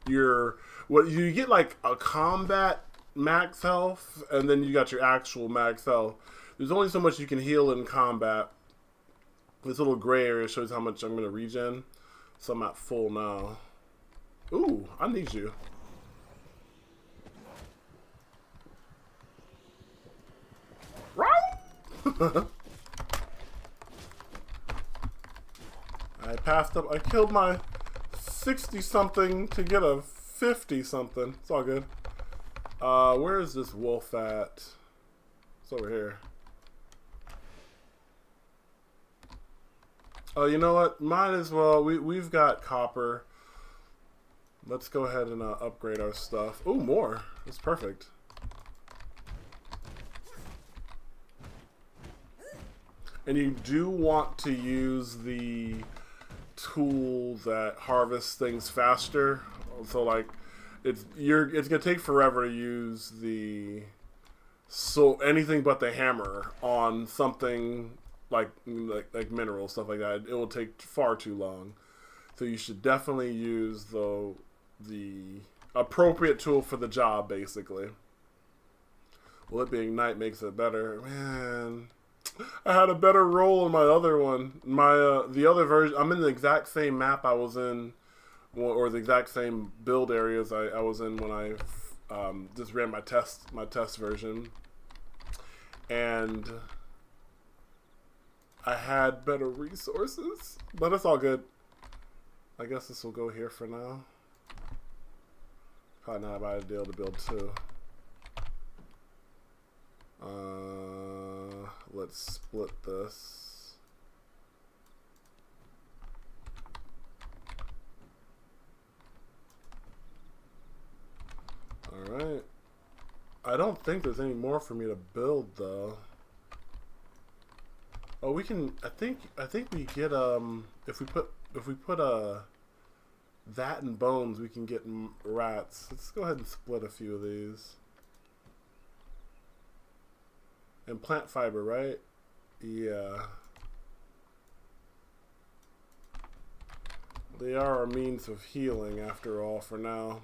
you get like a combat max health, and then you got your actual max health. There's only so much you can heal in combat. This little gray area shows how much I'm gonna regen. So I'm at full now. Ooh, I need you. I passed up. I killed my 60-something to get a 50-something. It's all good. Where is this wolf at? It's over here. Oh, you know what? Might as well. We've got copper. Let's go ahead and upgrade our stuff. Ooh, more. That's perfect. And you do want to use the tool that harvests things faster. So like it's gonna take forever to use anything but the hammer on something like mineral stuff like that. It will take far too long. So you should definitely use the appropriate tool for the job, basically. Well, it being night makes it better. Man, I had a better roll in my other one. The other version, I'm in the exact same map I was in, or the exact same build areas I was in when I just ran my test version, and I had better resources. But it's all good. I guess this will go here for now. Probably not a bad deal to build two. Let's split this. Alright. I don't think there's any more for me to build though. Oh, we can I think we get if we put that in bones, we can get rats. Let's go ahead and split a few of these. And plant fiber, right? Yeah. They are a means of healing after all for now.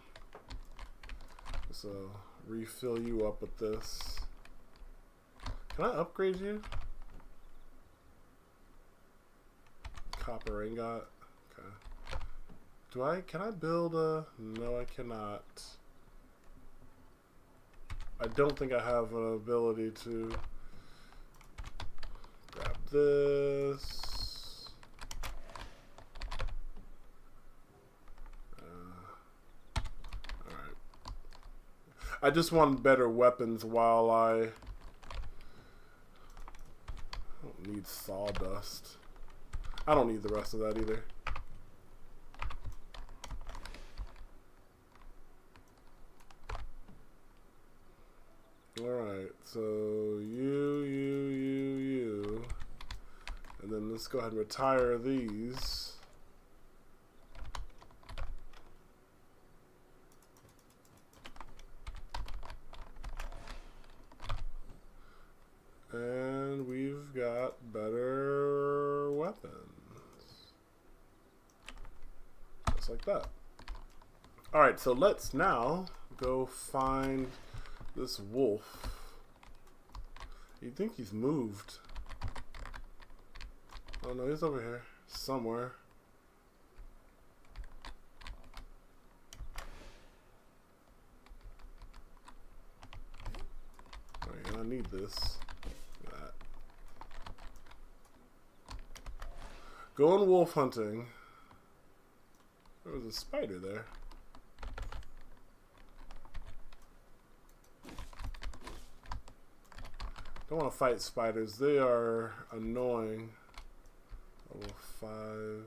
So, refill you up with this. Can I upgrade you? copper ingot. Okay. Can I build a... No, I cannot. I don't think I have an ability to grab this. Alright. I just want better weapons while I don't need sawdust. I don't need the rest of that either. Alright, so you. And then let's go ahead and retire these. And we've got better weapons. Just like that. Alright, so let's now go find this wolf. You'd think he's moved. Oh no, he's over here somewhere. Alright, I need this. That. Going wolf hunting. There was a spider there. Don't want to fight spiders. They are annoying. Level 5.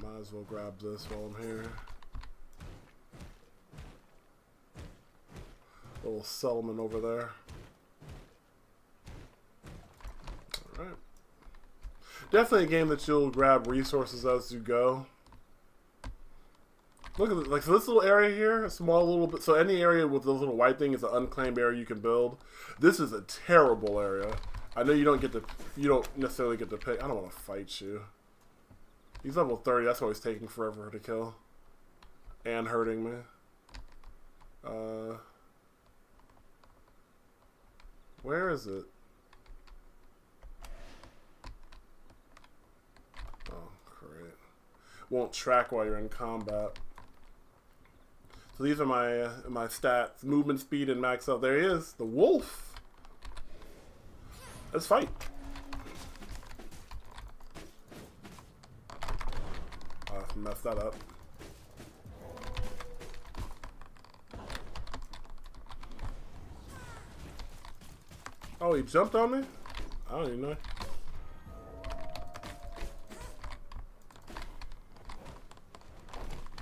Might as well grab this while I'm here. Little Solomon over there. Alright. Definitely a game that you'll grab resources as you go. Look at it, like, so this little area here, a small little bit, so any area with the little white thing is an unclaimed area you can build. This is a terrible area. I know you don't necessarily get to pick. I don't want to fight you. He's level 30, that's why he's taking forever to kill. And hurting me. Where is it? Oh, great. Won't track while you're in combat. So these are my stats: movement, speed, and max health. There he is, the wolf. Let's fight. I messed that up. Oh, he jumped on me? I don't even know.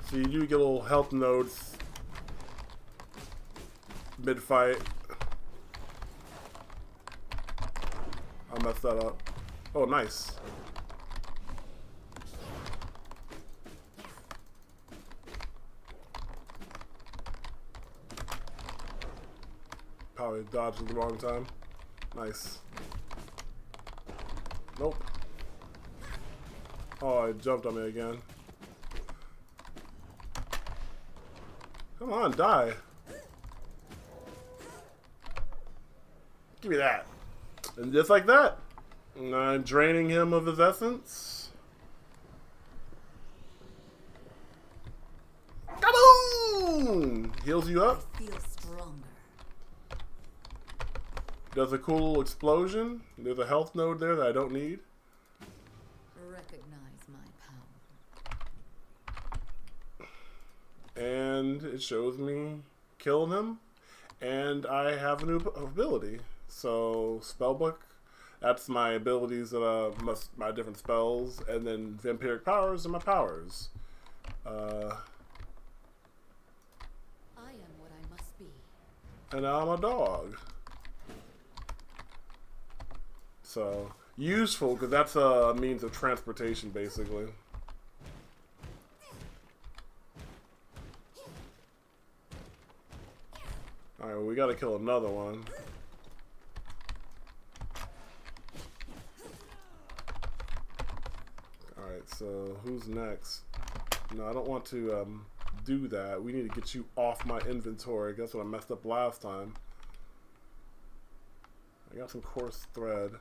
So you do get little health nodes mid-fight. I messed that up. Oh, nice. Probably dodged at the wrong time. Nice. Nope. Oh, it jumped on me again. Come on, die. Give me that. And just like that, draining him of his essence. Kaboom! Heals you up. I feel stronger. Does a cool little explosion. There's a health node there that I don't need. Recognize my power. And it shows me killing him. And I have a new ability. So, Spellbook, that's my abilities that my different spells, and then vampiric powers are my powers. I am what I must be. And now I'm a dog. So, useful, because that's a means of transportation, basically. Alright, well, we gotta kill another one. Alright, so who's next? No, I don't want to do that. We need to get you off my inventory. That's what I messed up last time. I got some coarse thread.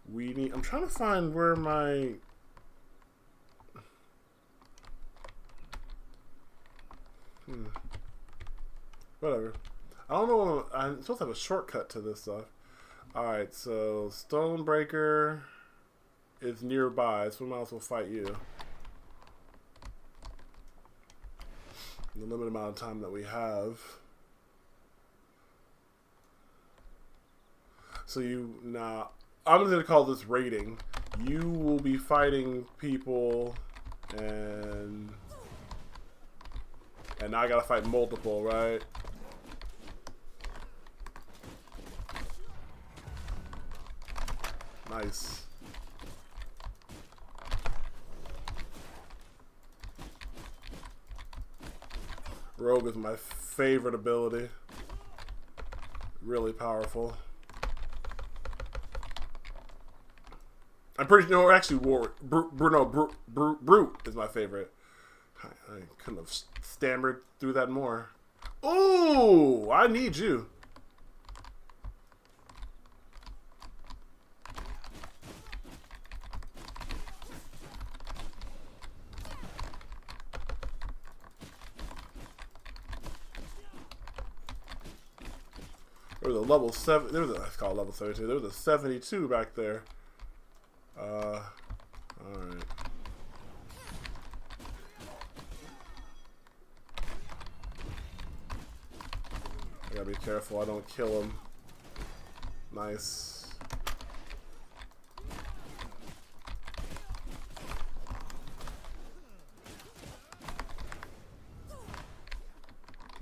We need... I'm trying to find where my... Whatever. I don't know. I'm supposed to have a shortcut to this stuff. Alright, so Stonebreaker is nearby, so we might as well fight you. In the limited amount of time that we have. So you... Now, I'm going to call this raiding. You will be fighting people and now I gotta fight multiple, right? Nice. Rogue is my favorite ability. Really powerful. I'm pretty sure, no, actually, Brute is my favorite. I couldn't have stammered through that more. Ooh, I need you. There was a level 7. There was a, it's called level 72. There was a 72 back there. Alright. I gotta be careful I don't kill him. Nice.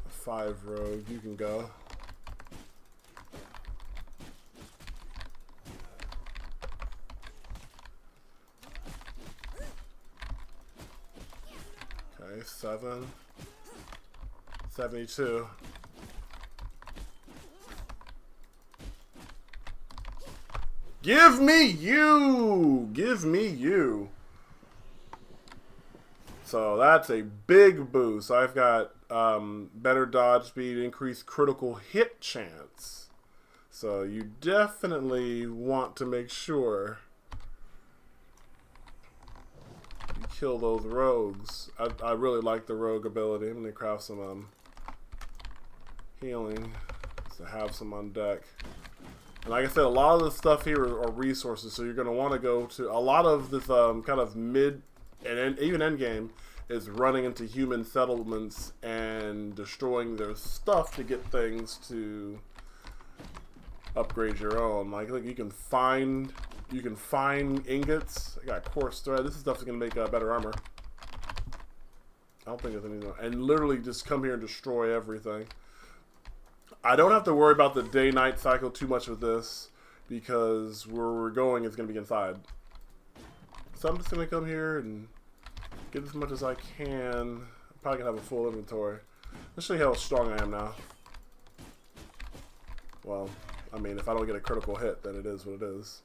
A 5 rogue, you can go. Okay, 7. 72. Give me you! Give me you! So that's a big boost. I've got better dodge speed, increased critical hit chance. So you definitely want to make sure you kill those rogues. I really like the rogue ability. I'm going to craft some healing to have some on deck. And like I said, a lot of the stuff here are resources, so you're going to want to go to a lot of this kind of mid and even end game is running into human settlements and destroying their stuff to get things to upgrade your own. Like you can find ingots. I got coarse thread. This stuff is going to make better armor. I don't think there's anything. And literally just come here and destroy everything. I don't have to worry about the day-night cycle too much with this because where we're going is going to be inside. So I'm just going to come here and get as much as I can. I'm probably going to have a full inventory. Let's show you how strong I am now. Well, I mean, if I don't get a critical hit, then it is what it is.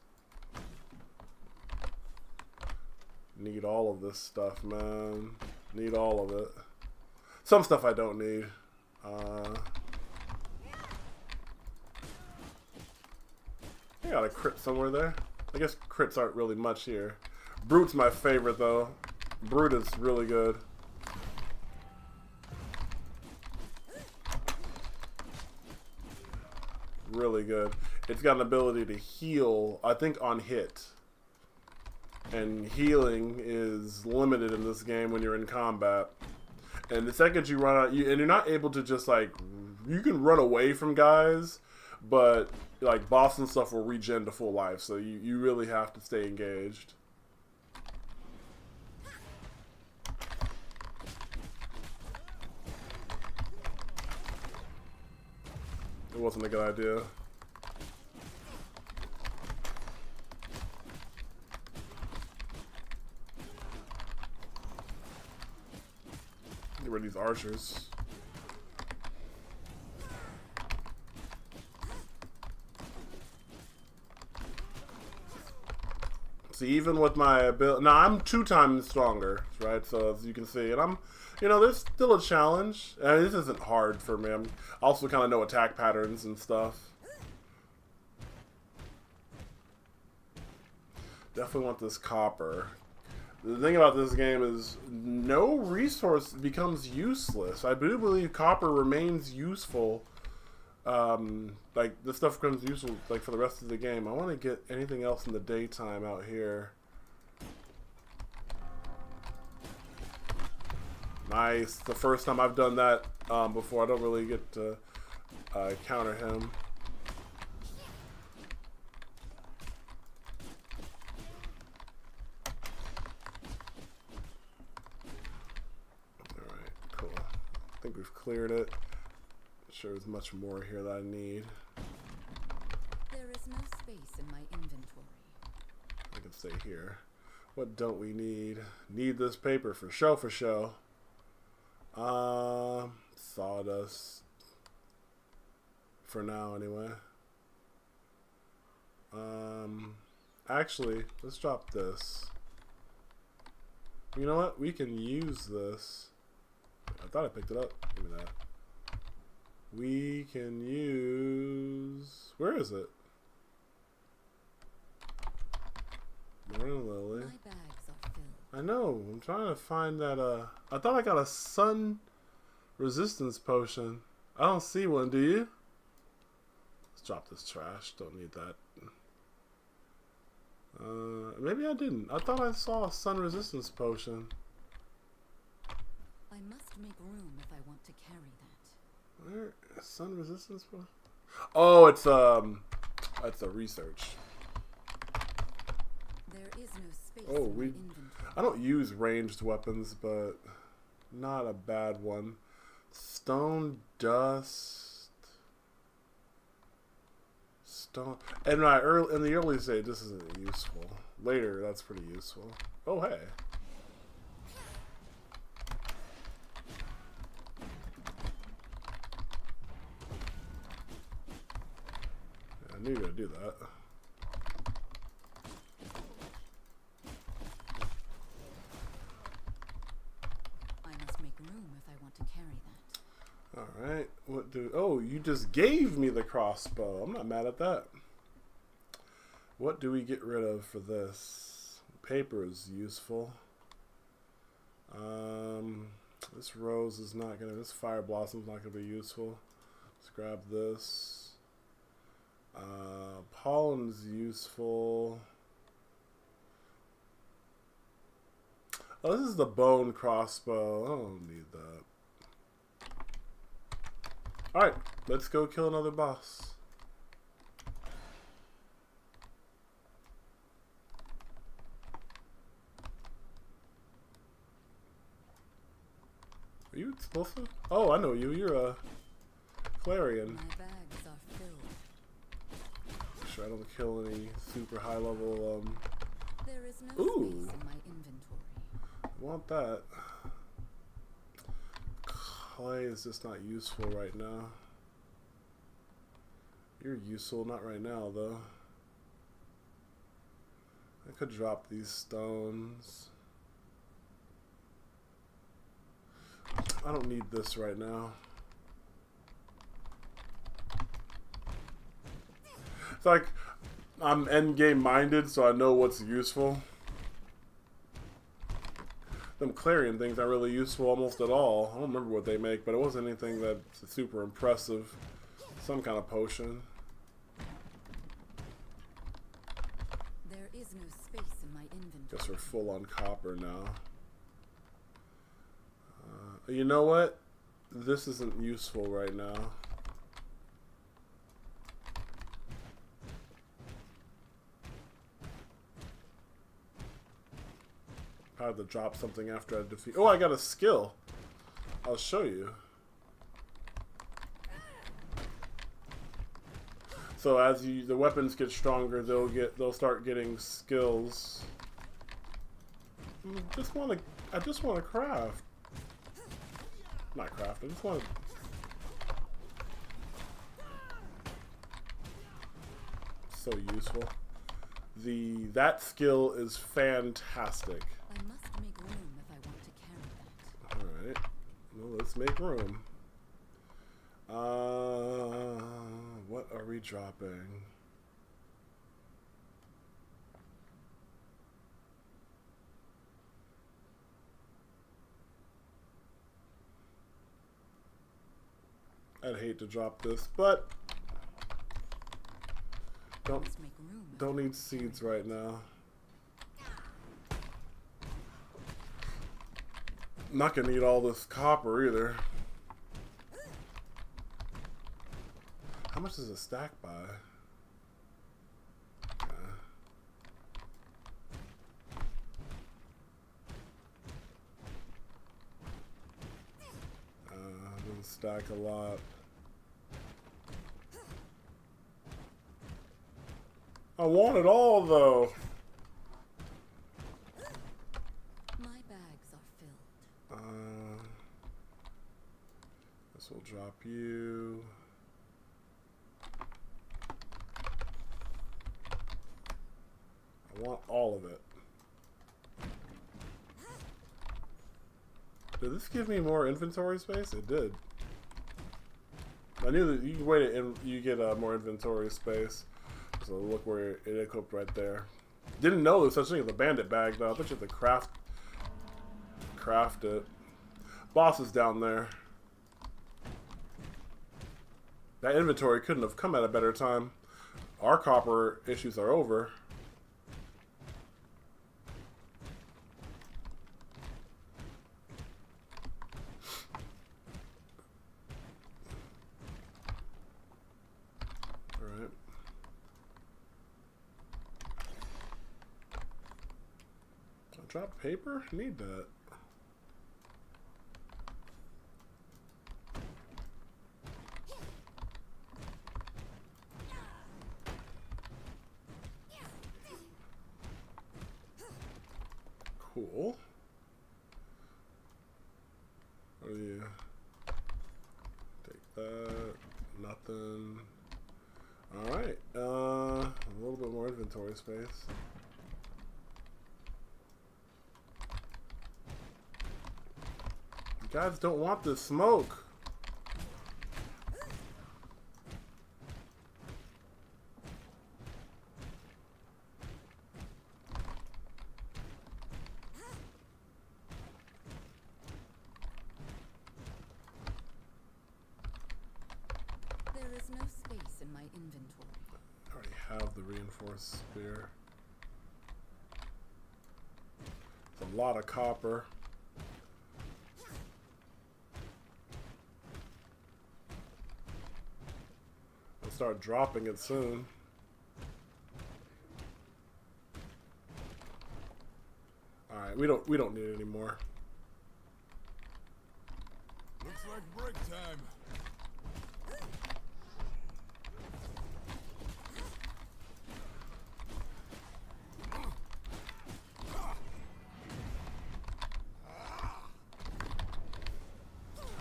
Need all of this stuff, man. Need all of it. Some stuff I don't need. I got a crit somewhere there. I guess crits aren't really much here. Brute's my favorite though. Brute is really good. Really good. It's got an ability to heal, I think, on hit. And healing is limited in this game when you're in combat. And the second you run out, and you're not able to just like, you can run away from guys, but like boss and stuff will regen to full life, so you really have to stay engaged. It wasn't a good idea. Get rid of these archers. See, even with my ability, now I'm 2 times stronger, right? So as you can see, and I'm, you know, there's still a challenge. And this isn't hard for me. I'm also kind of know attack patterns and stuff. Definitely want this copper. The thing about this game is no resource becomes useless. I do believe copper remains useful. Like, this stuff becomes useful like for the rest of the game. I want to get anything else in the daytime out here. Nice. The first time I've done that before. I don't really get to counter him. Alright, cool. I think we've cleared it. Sure there's much more here that I need. There is no space in my inventory. I can stay here. What don't we need? Need this paper for show, for show. Sawdust. For now, anyway. Actually, let's drop this. You know what? We can use this. I thought I picked it up. Give me that. We can use... Where is it? Morning Lily. My bags are filled. I know. I'm trying to find that. I thought I got a sun resistance potion. I don't see one. Do you? Let's drop this trash. Don't need that. Maybe I didn't. I thought I saw a sun resistance potion. I must make room if I want to carry that. Where? Sun resistance potion? Oh, it's a research. There is no space Oh, in my inventory. I don't use ranged weapons, but not a bad one. Stone dust. Stone. In the early stage, this isn't useful. Later, that's pretty useful. Oh, hey. I knew you were gonna do that. Room if I want to carry that. Alright, what do... Oh, you just gave me the crossbow. I'm not mad at that. What do we get rid of for this? Paper is useful. This rose is not gonna... This fire blossom is not gonna be useful. Let's grab this. Pollen's useful. Oh, this is the bone crossbow. I don't need that. Alright, let's go kill another boss. Are you explosive? Oh, I know you. You're a Clarion. My bags are filled. Make sure I don't kill any super high level, There is no Ooh. space in my inventory. Want that. Clay is just not useful right now. You're useful, not right now though. I could drop these stones. I don't need this right now. It's like I'm endgame minded, so I know what's useful. Them Clarion things aren't really useful almost at all. I don't remember what they make, but it wasn't anything that's super impressive. Some kind of potion. There is no space in my inventory. Guess we're full on copper now. You know what? This isn't useful right now. I have to drop something after I defeat. Oh, I got a skill. I'll show you. So as the weapons get stronger, they'll start getting skills. I just want to craft. Not craft. I just want to. So useful. That skill is fantastic. I must make room if I want to carry that. Alright. Well, let's make room. What are we dropping? I'd hate to drop this, but Must make room. don't need seeds right now. I'm not gonna need all this copper either. How much does a stack buy? Doesn't stack a lot. I want it all though. My bags are filled. This will drop you. I want all of it. Did this give me more inventory space? It did. I knew that you can wait it and you get more inventory space. So look where it equipped right there. Didn't know there's such thing as a bandit bag though. I thought you had to craft it. Boss is down there. That inventory couldn't have come at a better time. Our copper issues are over. Alright. Drop paper? Need that. Cool. What do you take that? Nothing. Alright. A little bit more inventory space. You guys don't want this smoke. There is no space in my inventory. I already have the reinforced spear. It's a lot of copper. I'll start dropping it soon. Alright, we don't need it anymore. Looks like break time.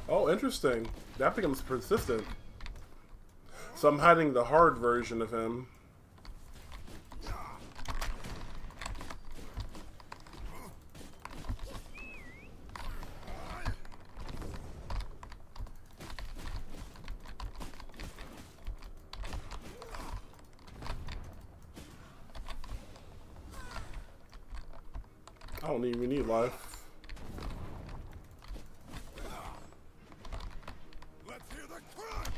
Oh, interesting. That becomes persistent. So I'm hiding the hard version of him. I don't even need life. Let's hear the crunch.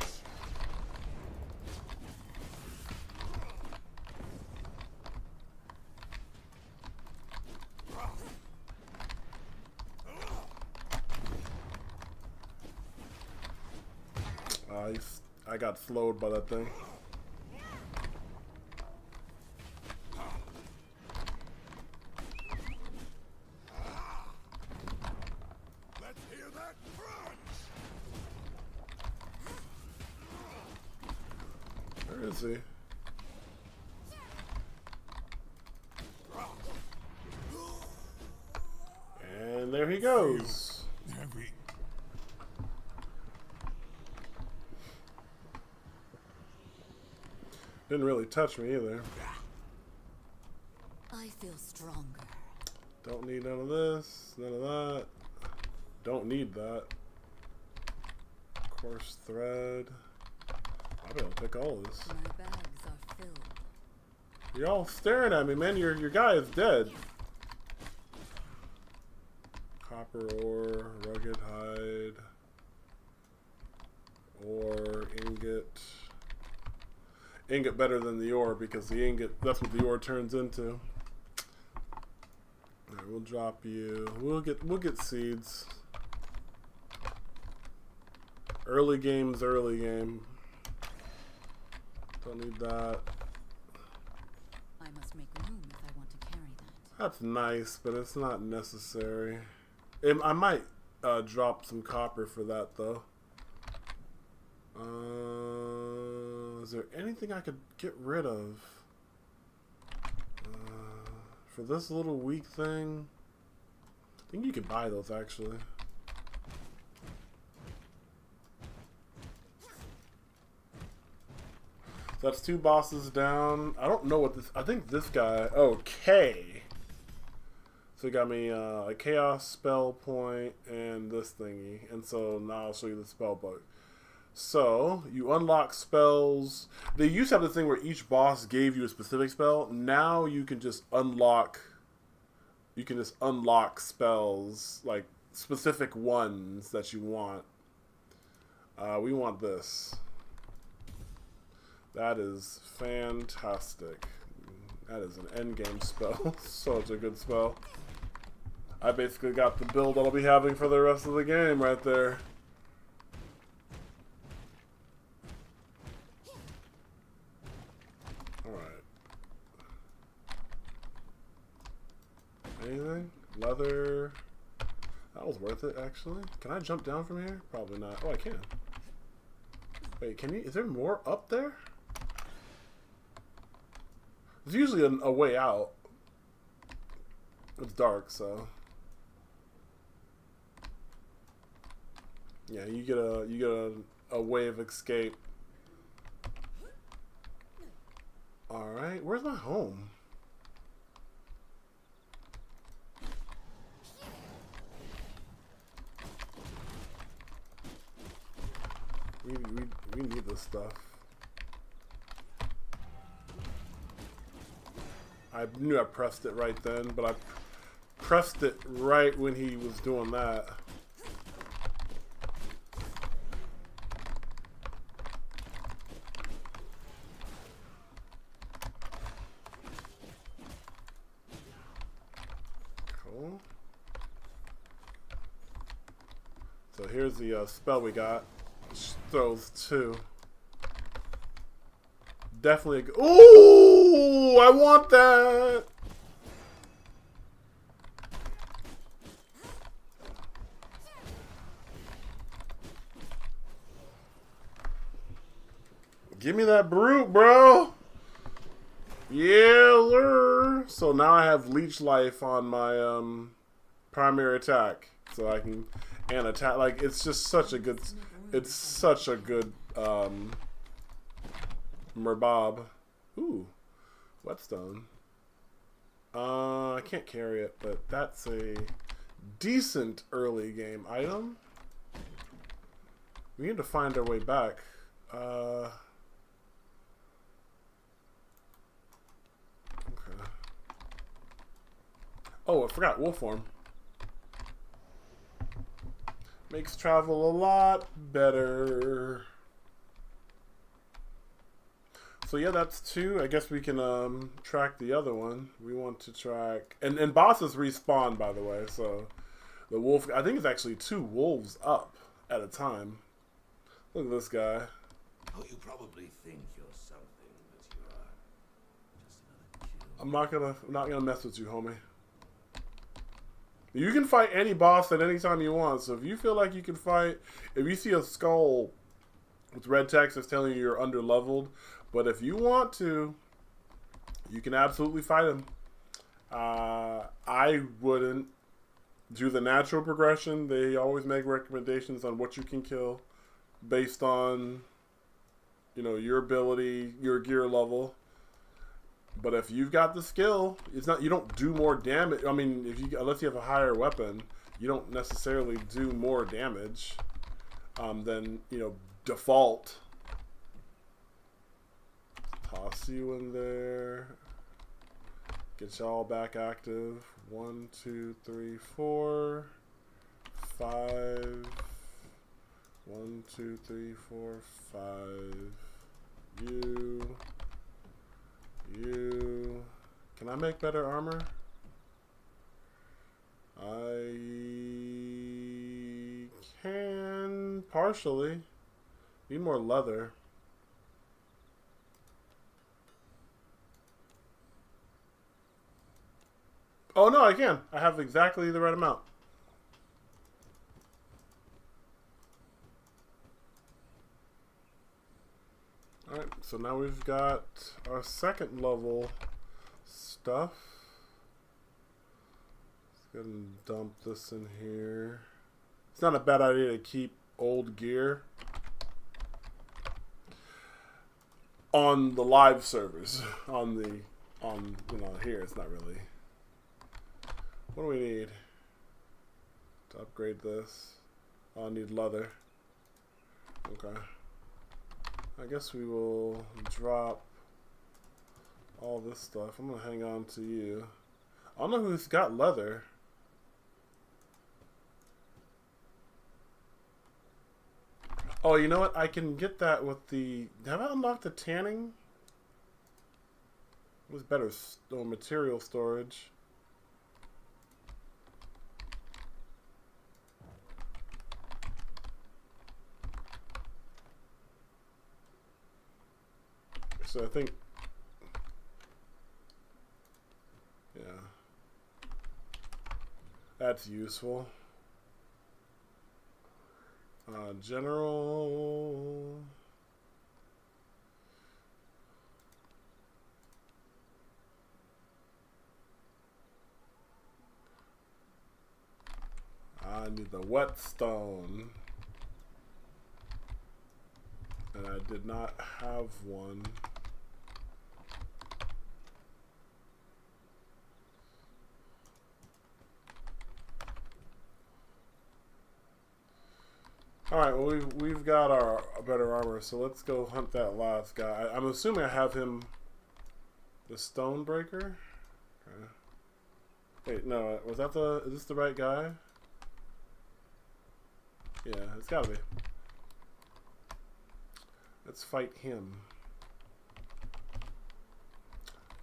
I got slowed by that thing. Let's hear that crunch. Where is he? And there he goes. Heavy. Didn't really touch me either. I feel stronger. Don't need none of this, none of that. Don't need that. Coarse thread. I'll be able to take all of this. My bags are filled. You're all staring at me, man. Your guy is dead. Copper ore, rugged hide, ore. ingot. Ingot better than the ore because the ingot, that's what the ore turns into. Alright, we'll drop you. We'll get seeds. Early game's early game. Don't need that. I must make room if I want to carry that. That's nice, but it's not necessary. I might drop some copper for that though. Is there anything I could get rid of? For this little weak thing, I think you could buy those actually. So that's 2 bosses down. I don't know what this. I think this guy. Oh, K. So he got me a chaos spell point and this thingy, and so now I'll show you the spell book. So you unlock spells. They used to have the thing where each boss gave you a specific spell. Now you can just unlock. You can just unlock spells, like specific ones that you want. We want this. That is fantastic. That is an endgame spell. Such a good spell. I basically got the build I'll be having for the rest of the game right there. Alright. Anything? Leather. That was worth it, actually. Can I jump down from here? Probably not. Oh, I can. Wait, can you? Is there more up there? There's usually a way out. It's dark, so yeah, you get a way of escape. All right, where's my home? We need this stuff. I knew I pressed it right then, but I pressed it right when he was doing that. Cool. So here's the spell we got. Which throws 2. Definitely a good. Ooh, I want that. Give me that brute, bro. Yeah, sir. So now I have leech life on my primary attack, so I can and attack. Like it's just such a good. It's such a good Merbob. Ooh, whetstone. I can't carry it, but that's a decent early game item. We need to find our way back. Okay. Oh, I forgot wolf form. Makes travel a lot better. So yeah, that's 2. I guess we can track the other one. We want to track and bosses respawn, by the way. So the wolf, I think it's actually 2 wolves up at a time. Look at this guy. Oh, you probably think you're something, but you are just another kill. I'm not gonna mess with you, homie. You can fight any boss at any time you want. So if you feel like you can fight, if you see a skull with red text that's telling you you're under leveled, but if you want to, you can absolutely fight him. I wouldn't do the natural progression. They always make recommendations on what you can kill based on, you know, your ability, your gear level. But if you've got the skill, it's not, you don't do more damage. I mean, if you, unless you have a higher weapon, you don't necessarily do more damage than, you know, default. Toss you in there. Get y'all back active. 1, 2, 3, 4, 5. 1, 2, 3, 4, 5. You. You. Can I make better armor? I can partially. Need more leather. Oh no, I can. I have exactly the right amount. Alright, so now we've got our second level stuff. Let's go ahead and dump this in here. It's not a bad idea to keep old gear on the live servers. On here it's not really. What do we need to upgrade this? Oh, I need leather. Okay. I guess we will drop all this stuff. I'm gonna hang on to you. I don't know who's got leather. Oh, you know what? I can get that with the... Have I unlocked the tanning? It was better material storage. So I think, yeah, that's useful. General. I need the whetstone. And I did not have one. Alright, well we've got our better armor, so let's go hunt that last guy. I'm assuming I have him, the Stonebreaker? Okay. Wait, no, was that is this the right guy? Yeah, it's gotta be. Let's fight him.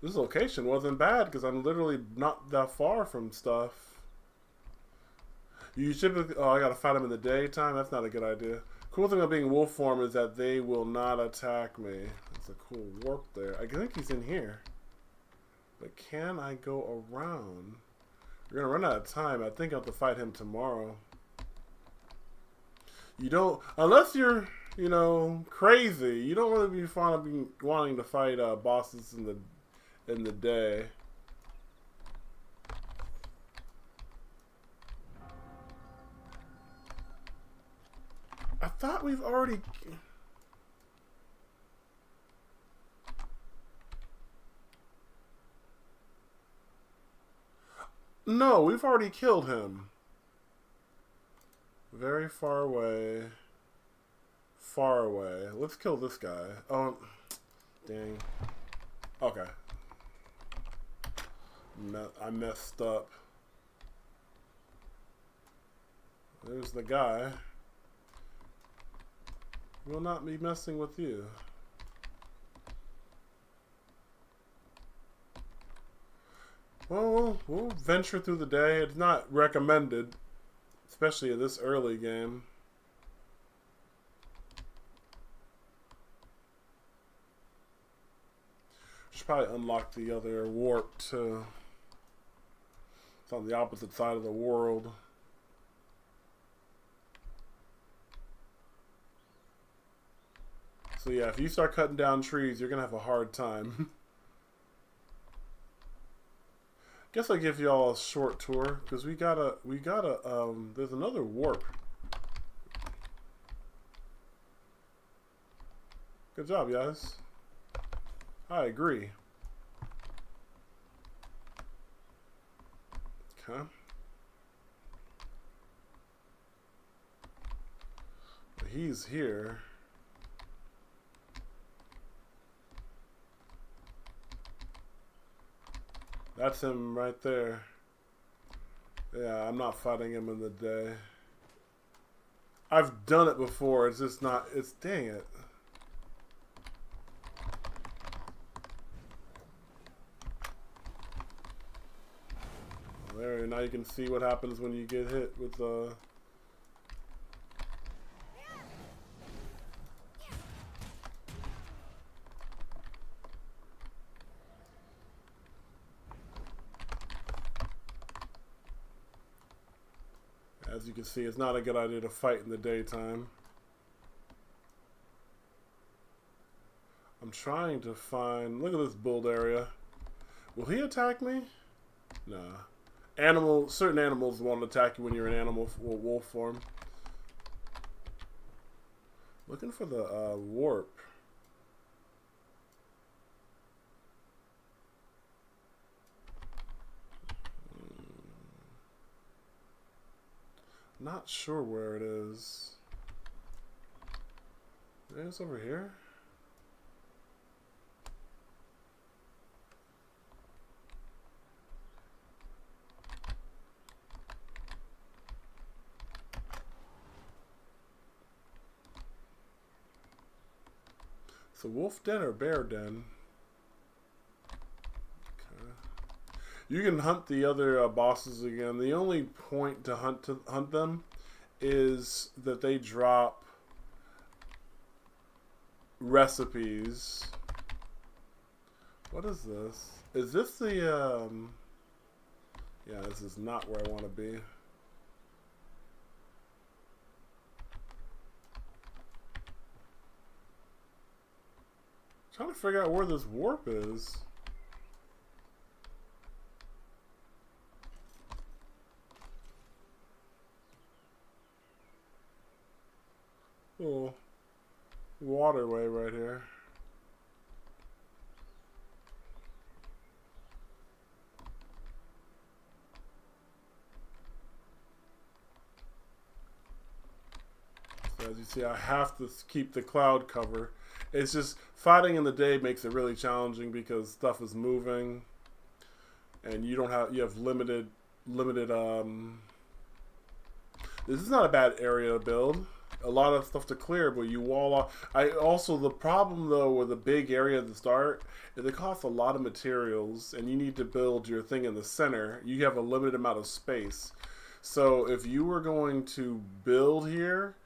This location wasn't bad because I'm literally not that far from stuff. You typically, oh, I gotta fight them in the daytime. That's not a good idea. Cool thing about being wolf form is that they will not attack me. That's a cool warp there. I think he's in here. But can I go around? We're gonna run out of time. I think I'll have to fight him tomorrow. You don't, unless you're, you know, crazy. You don't really be fond of wanting to fight bosses in the day. I thought we've already... No, we've already killed him. Very far away. Far away. Let's kill this guy. Oh, dang. Okay. I messed up. There's the guy. Will not be messing with you. Well, we'll venture through the day. It's not recommended, especially in this early game. Should probably unlock the other warp too. It's on the opposite side of the world. So yeah, if you start cutting down trees, you're gonna have a hard time. Guess I'll give y'all a short tour because we gotta there's another warp. Good job, guys. I agree. Okay. He's here. That's him right there. Yeah, I'm not fighting him in the day. I've done it before. It's just not. It's dang it. There, now you can see what happens when you get hit with the. As you can see, it's not a good idea to fight in the daytime. I'm trying to find. Look at this build area. Will he attack me? Nah. Certain animals won't attack you when you're in animal or wolf form. Looking for the warp. Not sure where it is. Maybe it's over here. It's a wolf den or bear den. Okay. You can hunt the other bosses again. The only point to hunt them is that they drop recipes. What is this? Is this the yeah, this is not where I want to be. Trying to figure out where this warp is. Little waterway right here. So as you see, I have to keep the cloud cover. It's just fighting in the day makes it really challenging because stuff is moving, and you have limited. This is not a bad area to build. A lot of stuff to clear, but you wall off. The problem though with a big area at the start is it costs a lot of materials, and you need to build your thing in the center. You have a limited amount of space, so if you were going to build here,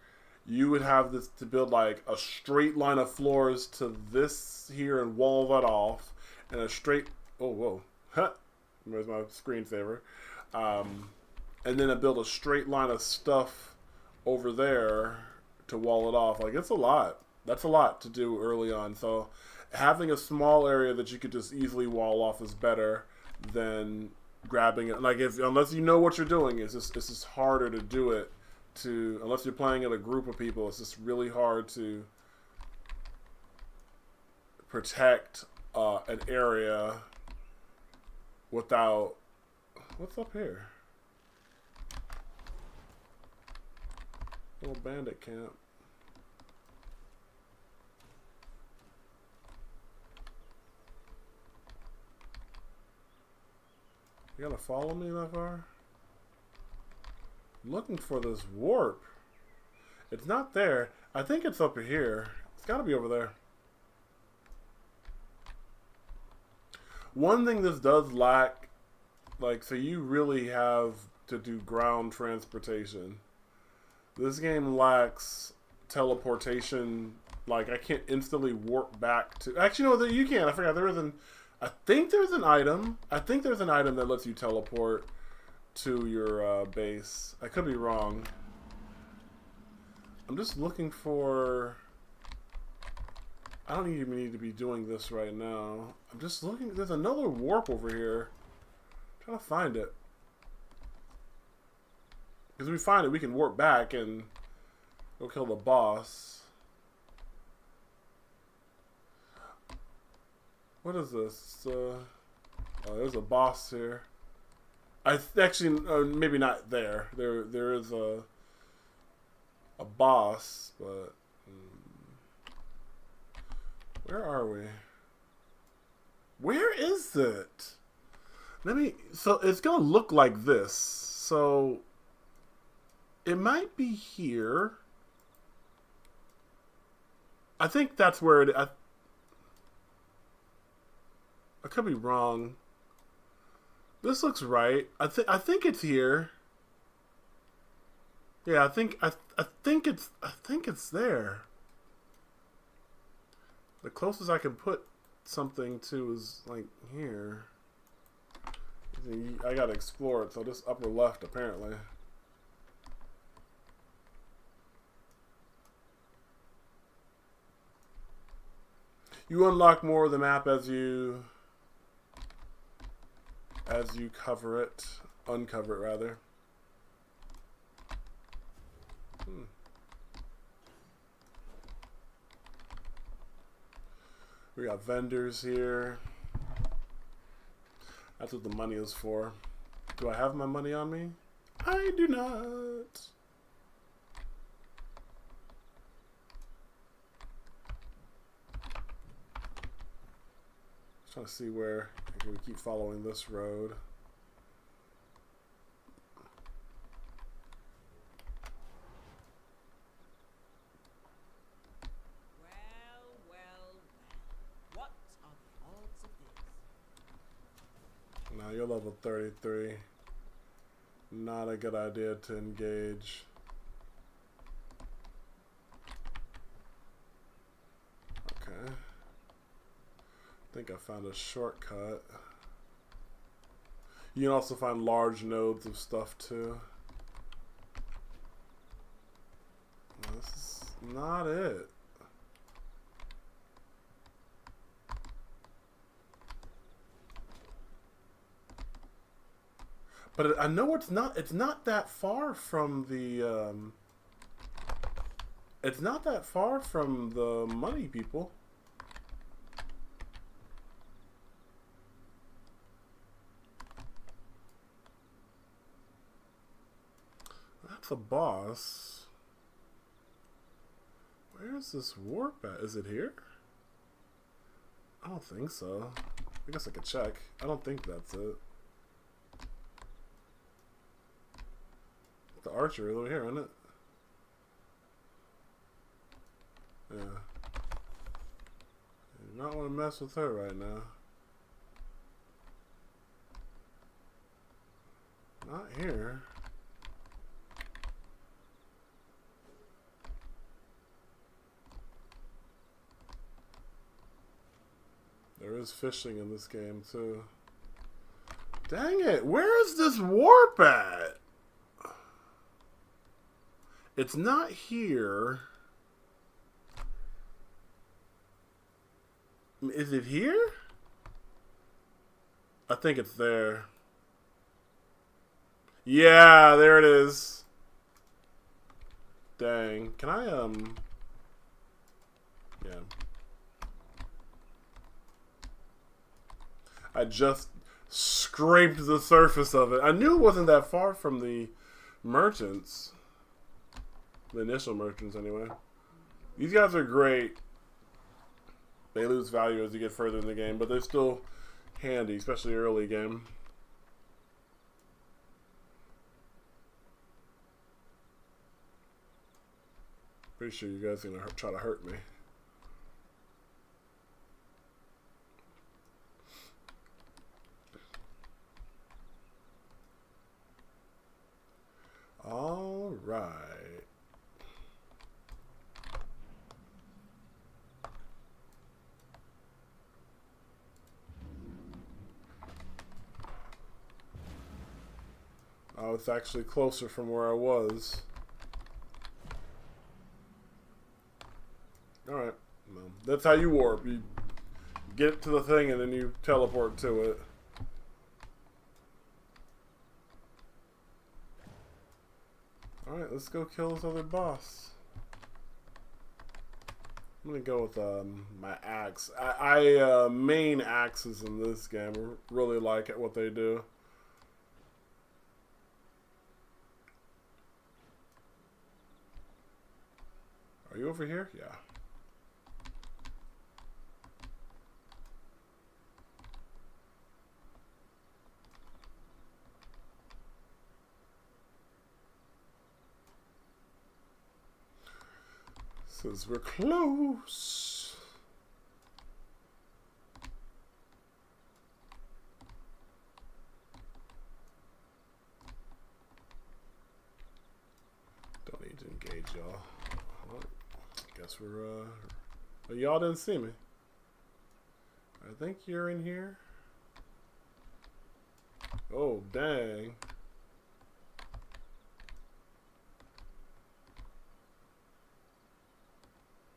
you would have this to build like a straight line of floors to this here and wall that off, and a straight. Oh whoa, where's my screensaver? And then I build a straight line of stuff over there to wall it off. Like, it's a lot. That's a lot to do early on. So having a small area that you could just easily wall off is better than grabbing it. Like, unless you know what you're doing, it's just harder to do it. Unless you're playing in a group of people, it's just really hard to protect an area without. What's up here? Little bandit camp. You gotta follow me that far? I'm looking for this warp. It's not there. I think it's up here. It's gotta be over there. One thing this does lack, so you really have to do ground transportation. This game lacks teleportation. Like, I can't instantly warp back to. Actually, no, you can. I forgot there is an. I think there's an item. I think there's an item that lets you teleport to your base. I could be wrong. I'm just looking for. I don't even need to be doing this right now. I'm just looking. There's another warp over here. I'm trying to find it. Because we find it, we can warp back and go kill the boss. What is this? Oh, there's a boss here. Actually, maybe not there. There is a boss, but where are we? Where is it? So it's gonna look like this. So it might be here. I think that's where it. I could be wrong. This looks right. I think it's here. Yeah, I think it's there. The closest I can put something to is like here. I gotta explore it. So this upper left apparently. You unlock more of the map as you cover it, uncover it rather. We got vendors here. That's what the money is for. Do I have my money on me? I do not. Just trying to see where we keep following this road. Now you're level 33. Not a good idea to engage. Okay. I think I found a shortcut. You can also find large nodes of stuff too. This is not it. But I know it's not. It's not that far from the. It's not that far from the money people. That's a boss. Where's this warp at? Is it here? I don't think so. I guess I could check. I don't think that's it. The archer over here, isn't it? Yeah. You do not want to mess with her right now. Not here. There is fishing in this game too. Dang it, where is this warp at? It's not here. Is it here? I think it's there. Yeah, there it is. Dang. Can I, yeah. I just scraped the surface of it. I knew it wasn't that far from the merchants. The initial merchants, anyway. These guys are great. They lose value as you get further in the game, but they're still handy, especially early game. Pretty sure you guys are gonna try to hurt me. All right. Oh, it's actually closer from where I was. Alright. Well, that's how you warp. You get to the thing and then you teleport to it. Alright, let's go kill this other boss. I'm gonna go with my axe. I main axes in this game. I really like it, what they do. Are you over here? Yeah. Says we're close. Don't need to engage y'all. Well, guess we're but y'all didn't see me. I think you're in here. Oh, dang.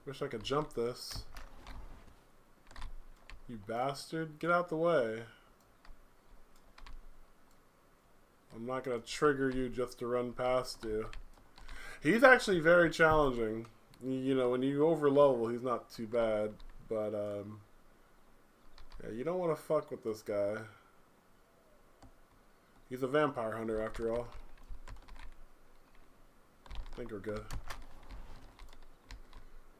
Wish I could jump this. You bastard. Get out the way. I'm not going to trigger you just to run past you. He's actually very challenging. You know, when you over level, he's not too bad. But, yeah, you don't want to fuck with this guy. He's a vampire hunter after all. I think we're good.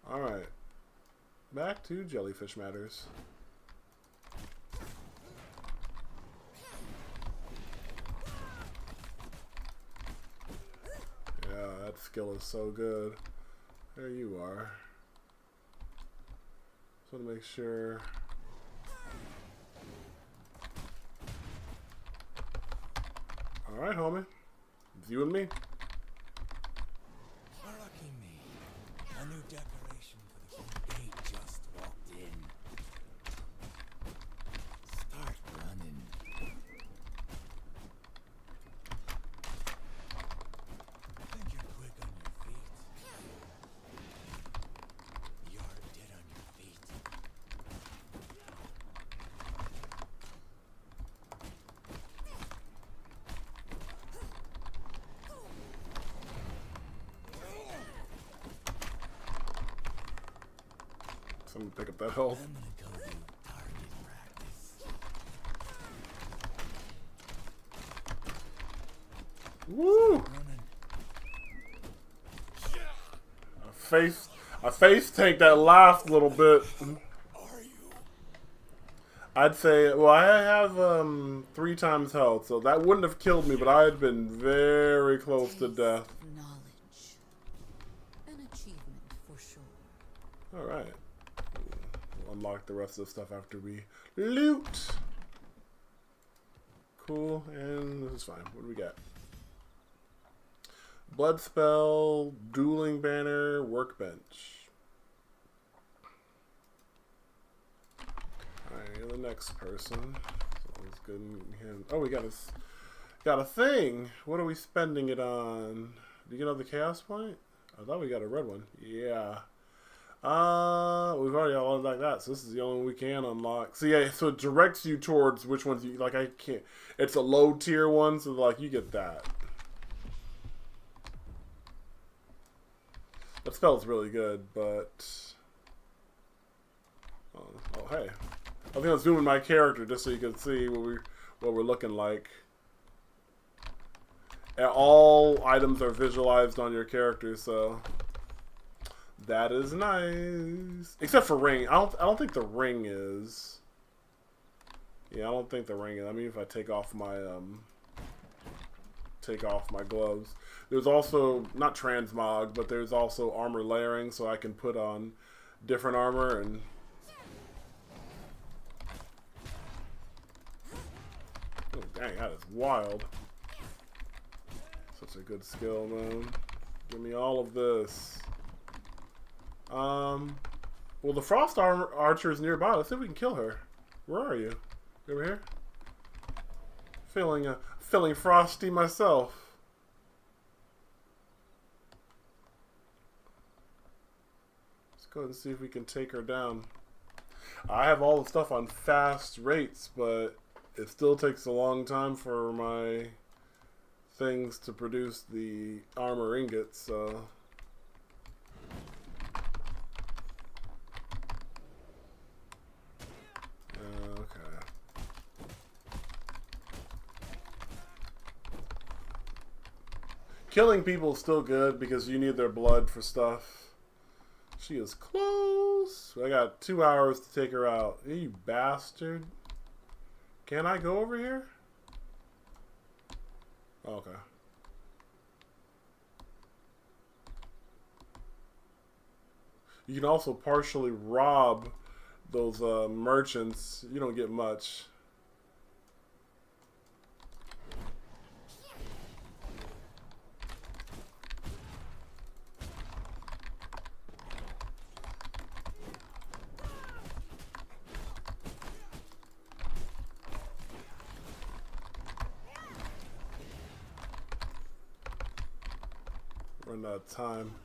Alright. Back to jellyfish matters. Yeah, that skill is so good. There you are. Just want to make sure. Alright, homie. It's you and me. Lucky me. A new decoration for the gate just walked in. Start running. Think you're quick on your feet. You're dead on your feet. Someone pick up that health. I'm gonna go do target practice. Woo! Running. I face tank that last little bit. Are you? I'd say, well, I have 3 times health, so that wouldn't have killed me, but I had been very close to death. Knowledge. An achievement for sure. Alright. We'll unlock the rest of the stuff after we loot. Cool, and this is fine. What do we got? Blood spell, dueling banner, workbench. Alright, you're the next person. So it's good. Oh, we got a thing. What are we spending it on? Do you get another chaos point? I thought we got a red one. Yeah. We've already unlocked that, so this is the only one we can unlock. So yeah, so it directs you towards which ones you like. I can't. It's a low tier one, so like you get that. That spell's really good, but oh hey, I was gonna zoom in my character just so you can see what we're looking like. And all items are visualized on your character, so that is nice. Except for ring, I don't think the ring is. Yeah, I don't think the ring is. I mean, if I take off my gloves. There's also, not transmog, but there's also armor layering, so I can put on different armor and... Oh, dang, that is wild. Such a good skill, man. Give me all of this. Well, the Frost Archer is nearby. Let's see if we can kill her. Where are you? You over here? Feeling frosty myself. Go ahead and see if we can take her down. I have all the stuff on fast rates, but it still takes a long time for my things to produce the armor ingots, so... okay. Killing people is still good because you need their blood for stuff. She is close. I got 2 hours to take her out. Hey, you bastard. Can I go over here? Oh, okay. You can also partially rob those merchants. You don't get much. Run out of time.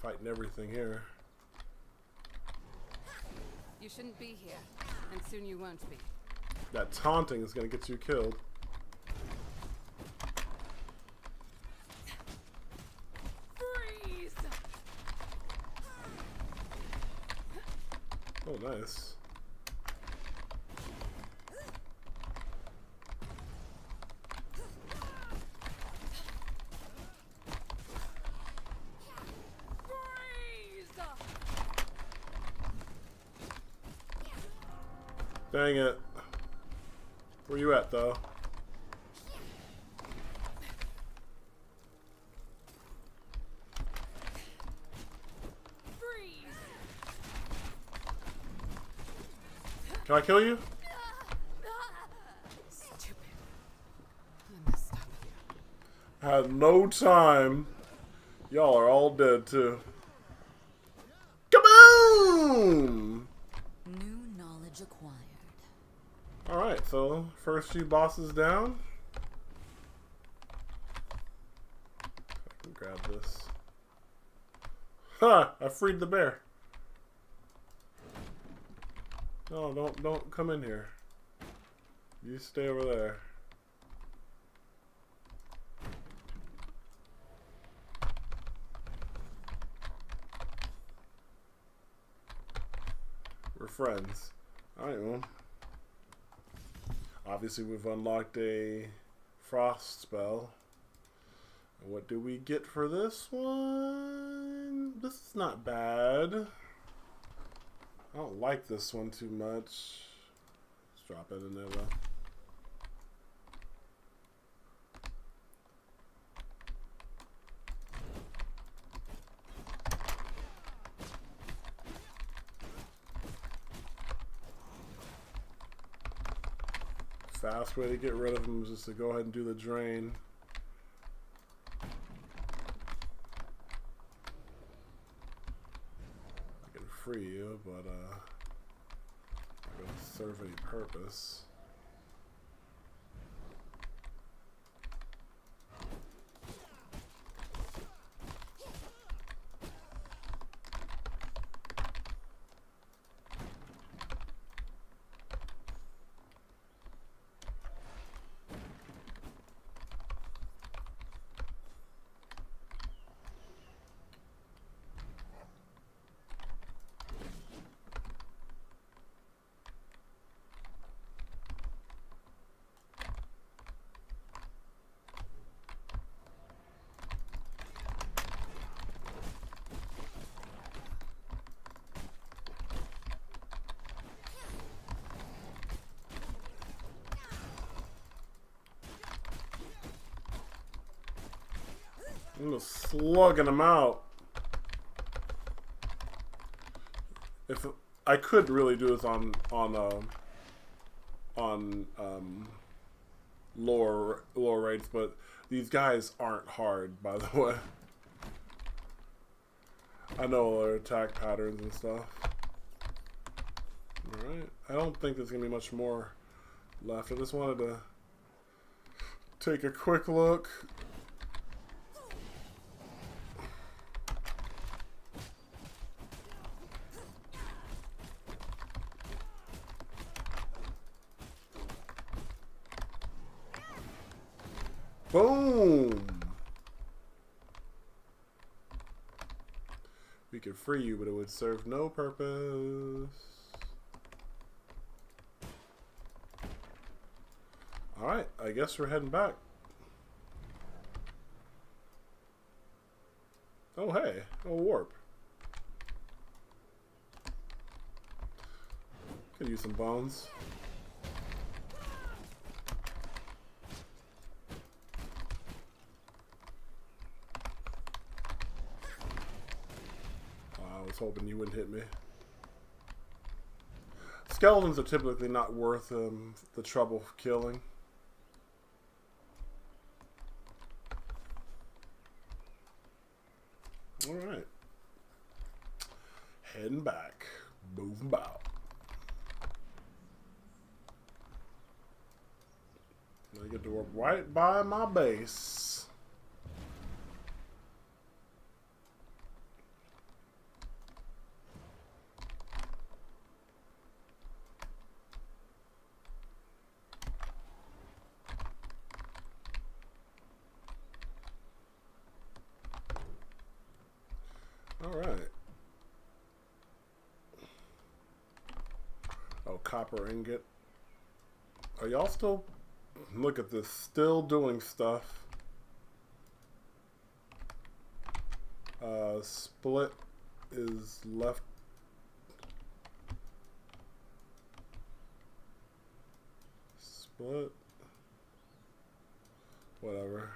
Fighting everything here. You shouldn't be here, and soon you won't be. That taunting is gonna get you killed. Freeze! Oh, nice. Dang it. Where you at, though? Freeze! Can I kill you? Stupid. I messed up. Had no time. Y'all are all dead, too. Kaboom! New knowledge acquired. Alright, so first few bosses down. I can grab this. Ha! I freed the bear. No, don't come in here. You stay over there. We're friends. Alright, well. Obviously, we've unlocked a frost spell. And what do we get for this one? This is not bad. I don't like this one too much. Let's drop it in there, though. Fast way to get rid of them is just to go ahead and do the drain. I can free you, but not going to serve any purpose. I'm just slugging them out. If I could really do this on lower rates, but these guys aren't hard, by the way. I know their attack patterns and stuff. Alright. I don't think there's gonna be much more left. I just wanted to take a quick look. Boom! We could free you, but it would serve no purpose. Alright, I guess we're heading back. Oh, hey. A warp. Could use some bones. was hoping you wouldn't hit me. Skeletons are typically not worth the trouble of killing. Alright. Heading back. Moving about. I get to work right by my base. All right. Oh, copper ingot. Are y'all still... Look at this. Still doing stuff. Split is left. Split. Whatever.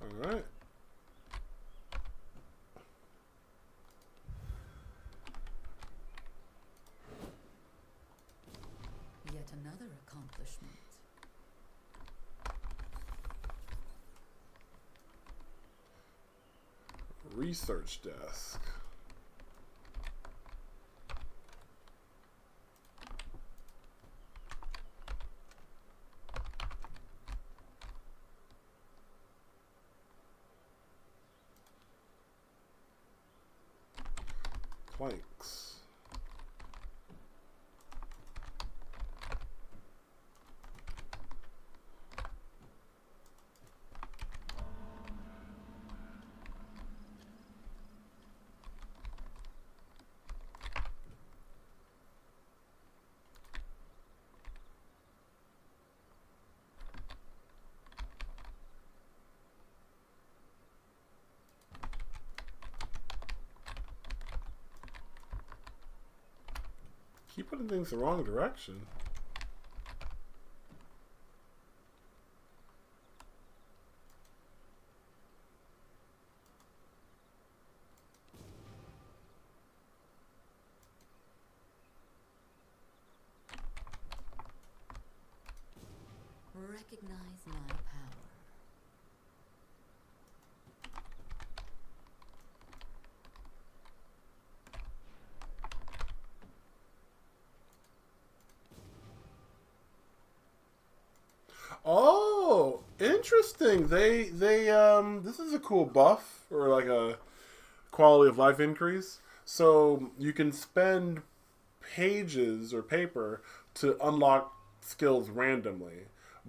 All right. Yet another accomplishment. Research desk. Planks. Keep putting things the wrong direction. Recognize my power. Oh, interesting. They this is a cool buff or like a quality of life increase. So you can spend pages or paper to unlock skills randomly.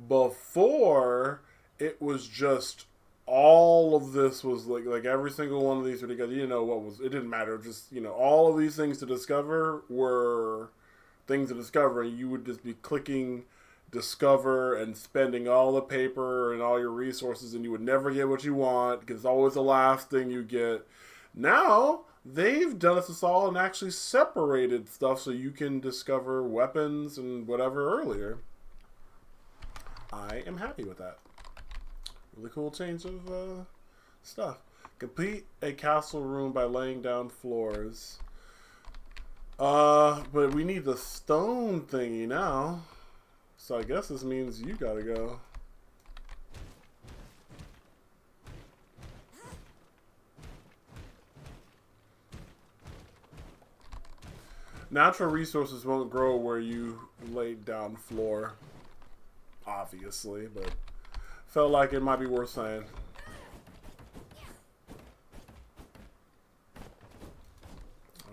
Before it was just all of this was like every single one of these were together. You know what was it didn't matter. Just all of these things to discover were things to discover, and you would just be clicking discover and spending all the paper and all your resources, and you would never get what you want because it's always the last thing you get. Now they've done us a solid and actually separated stuff so you can discover weapons and whatever earlier. I am happy with that. Really cool change of stuff. Complete a castle room by laying down floors. But we need the stone thingy now. So I guess this means you gotta go. Natural resources won't grow where you laid down floor, obviously, but felt like it might be worth saying.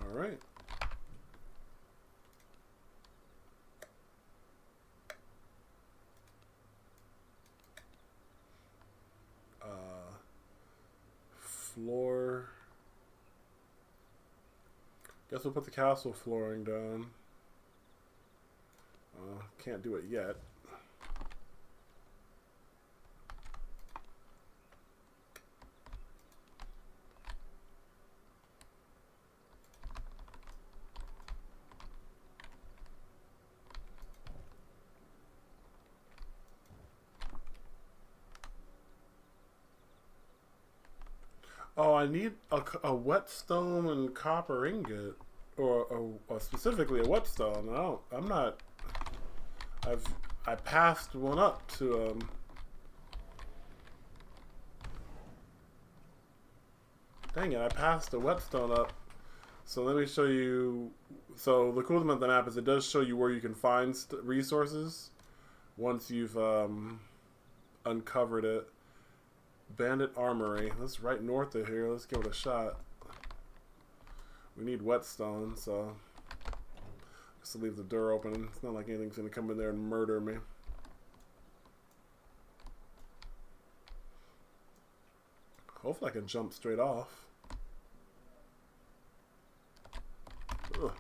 All right. Floor. Guess we'll put the castle flooring down. Can't do it yet. Oh, I need a whetstone and copper ingot, or specifically a whetstone. I'm not. I passed one up to Dang it! I passed the whetstone up. So let me show you. So the cool thing about the map is it does show you where you can find resources once you've uncovered it. Bandit Armory. That's right north of here. Let's give it a shot. We need whetstone, so just to leave the door open. It's not like anything's gonna come in there and murder me. Hopefully I can jump straight off. Ugh.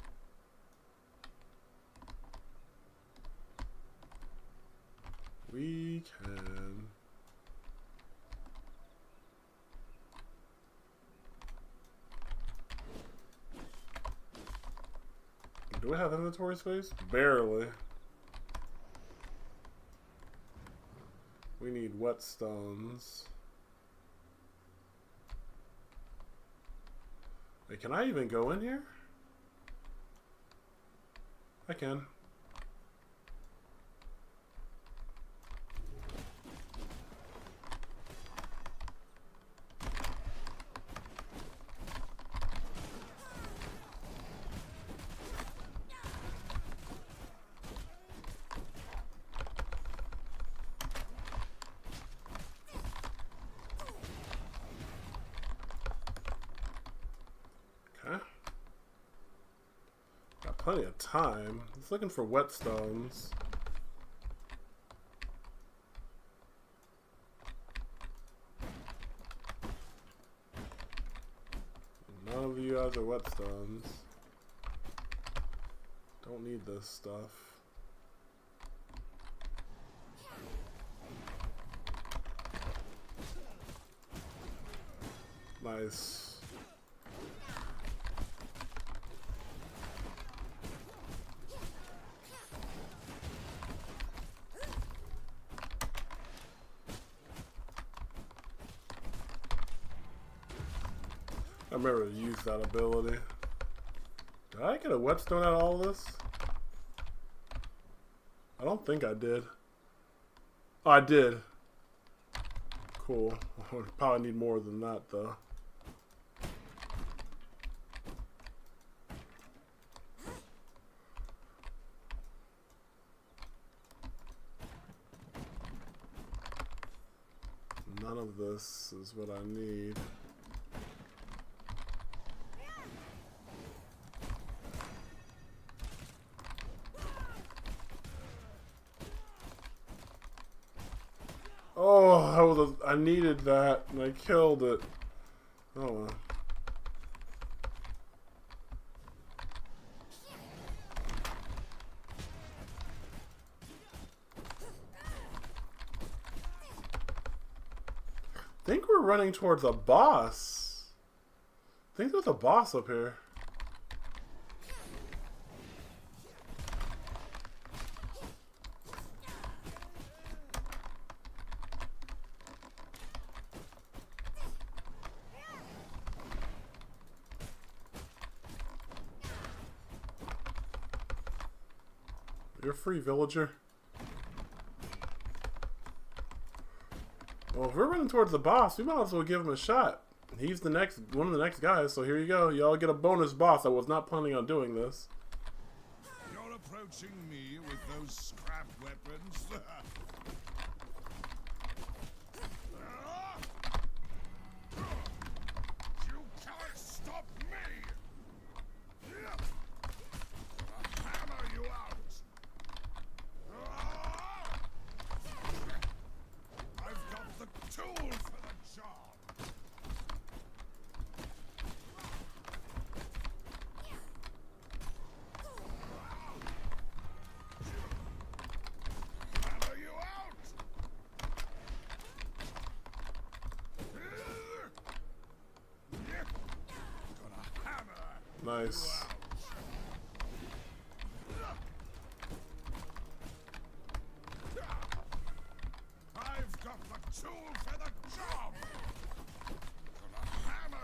We can. Do we have inventory space? Barely. We need whetstones. Wait, can I even go in here? I can. Okay. Got plenty of time. It's looking for whetstones. None of you guys are whetstones. Don't need this stuff. Nice. I remember to use that ability. Did I get a whetstone out of all of this? I don't think I did. Oh, I did. Cool. I would probably need more than that, though. None of this is what I need. Oh, I needed that, and I killed it. Oh well. I think we're running towards a boss. I think there's a boss up here. You're free, villager. Well, if we're running towards the boss, we might as well give him a shot. He's the next one of the next guys, so here you go. Y'all get a bonus boss. I was not planning on doing this. You're approaching me with those scrap weapons. You can't stop me. I'll hammer you out. I've got the tool for the job. Hammer you out. Gonna hammer Nice. I've got the tool for the job. Gonna hammer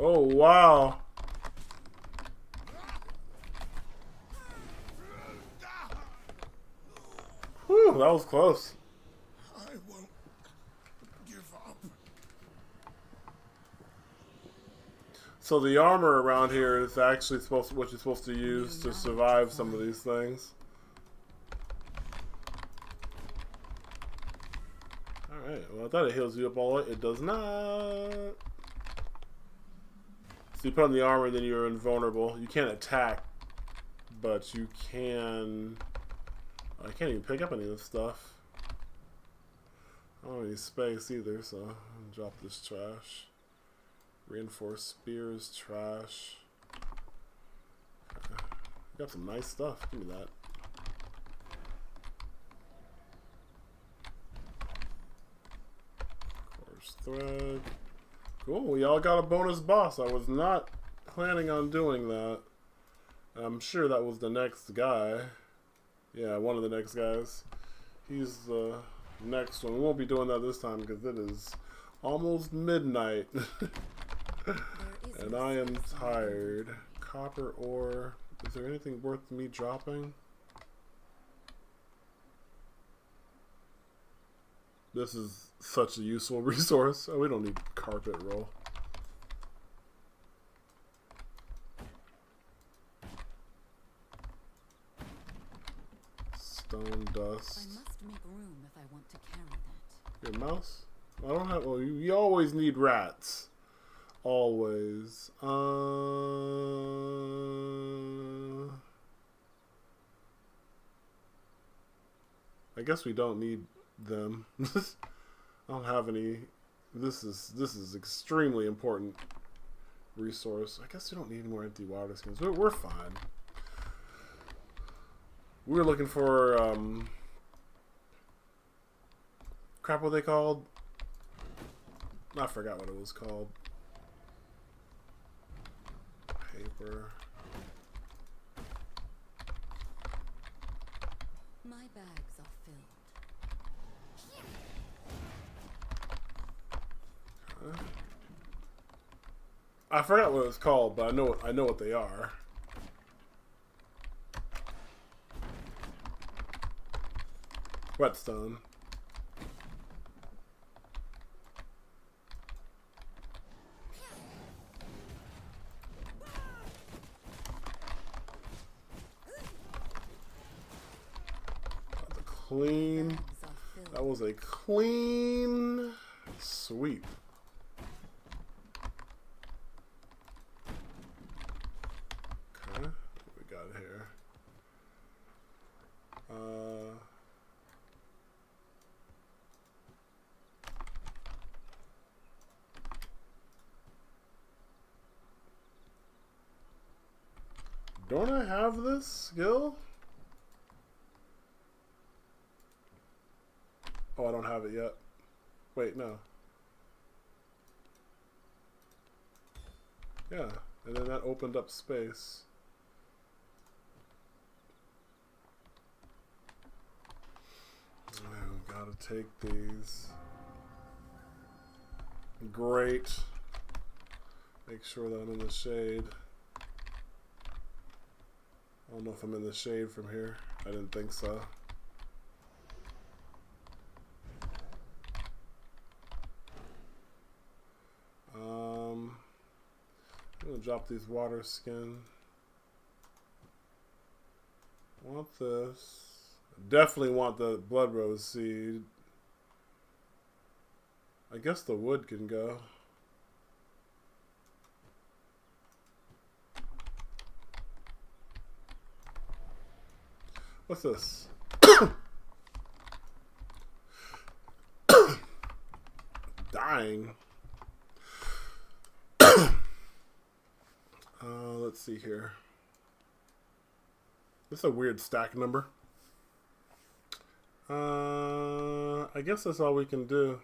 Oh, wow. Whew, that was close. I won't give up. So the armor around here is actually supposed to, what you're supposed to use to survive some of these things. Alright, well I thought it heals you up all the way. It does not. So you put on the armor, then you're invulnerable. You can't attack, but you can... I can't even pick up any of this stuff. I don't have any space either, so I'll drop this trash. Reinforced spears, trash. Okay. Got some nice stuff. Give me that. Coarse thread. Cool, we all got a bonus boss. I was not planning on doing that. I'm sure that was the next guy. Yeah, one of the next guys. He's the next one. We won't be doing that this time because it is almost midnight. And I am tired. Copper ore. Is there anything worth me dropping? This is such a useful resource. Oh, we don't need carpet roll. Stone dust. I must make room if I want to carry that. Your mouse? I don't have. Well, you always need rats. Always. I guess we don't need them. I don't have any. This is extremely important resource. I guess we don't need any more empty water skins. We're fine. We were looking for crap. What they called? I forgot what it was called. Paper. My bags are filled. I forgot what it was called, but I know what they are. Whetstone. That's a clean. Bags are filled. That was a clean sweep. Okay, what we got here? Don't I have this skill? Oh, I don't have it yet. Wait, no. Yeah, and then that opened up space. Oh, gotta take these. Great. Make sure that I'm in the shade. I don't know if I'm in the shade from here. I didn't think so. I'm gonna drop these water skin. Want this. Definitely want the blood rose seed. I guess the wood can go. What's this? Dying. Let's see here. This is a weird stack number. I guess that's all we can do.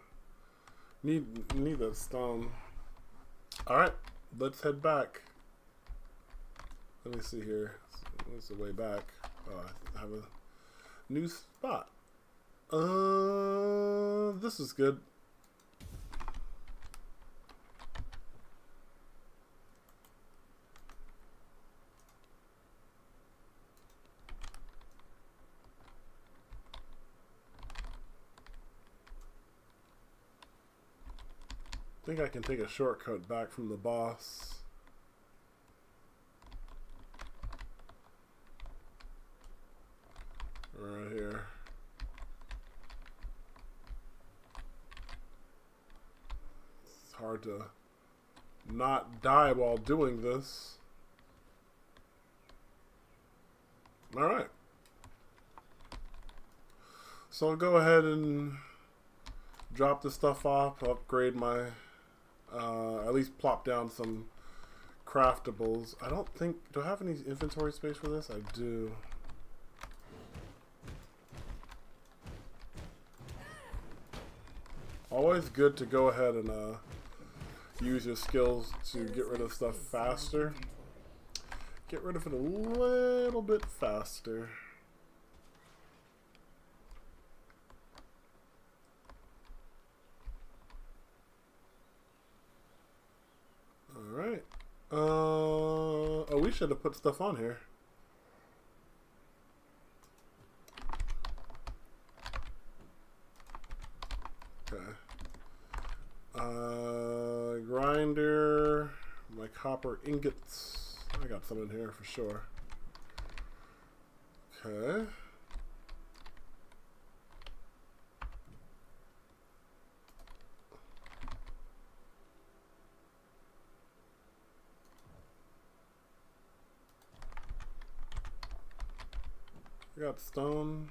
Need that stone. Alright, let's head back. Let me see here. What's the way back? Oh, I have a new spot. This is good. think I can take a shortcut back from the boss. Right here. It's hard to not die while doing this. Alright. So I'll go ahead and drop this stuff off, upgrade my, at least plop down some craftables. I don't think, do I have any inventory space for this? I do. Always good to go ahead and use your skills to get rid of stuff faster. Get rid of it a little bit faster. Alright. Oh, we should have put stuff on here. Okay. Grinder, my copper ingots. I got some in here for sure. Okay. I got stone.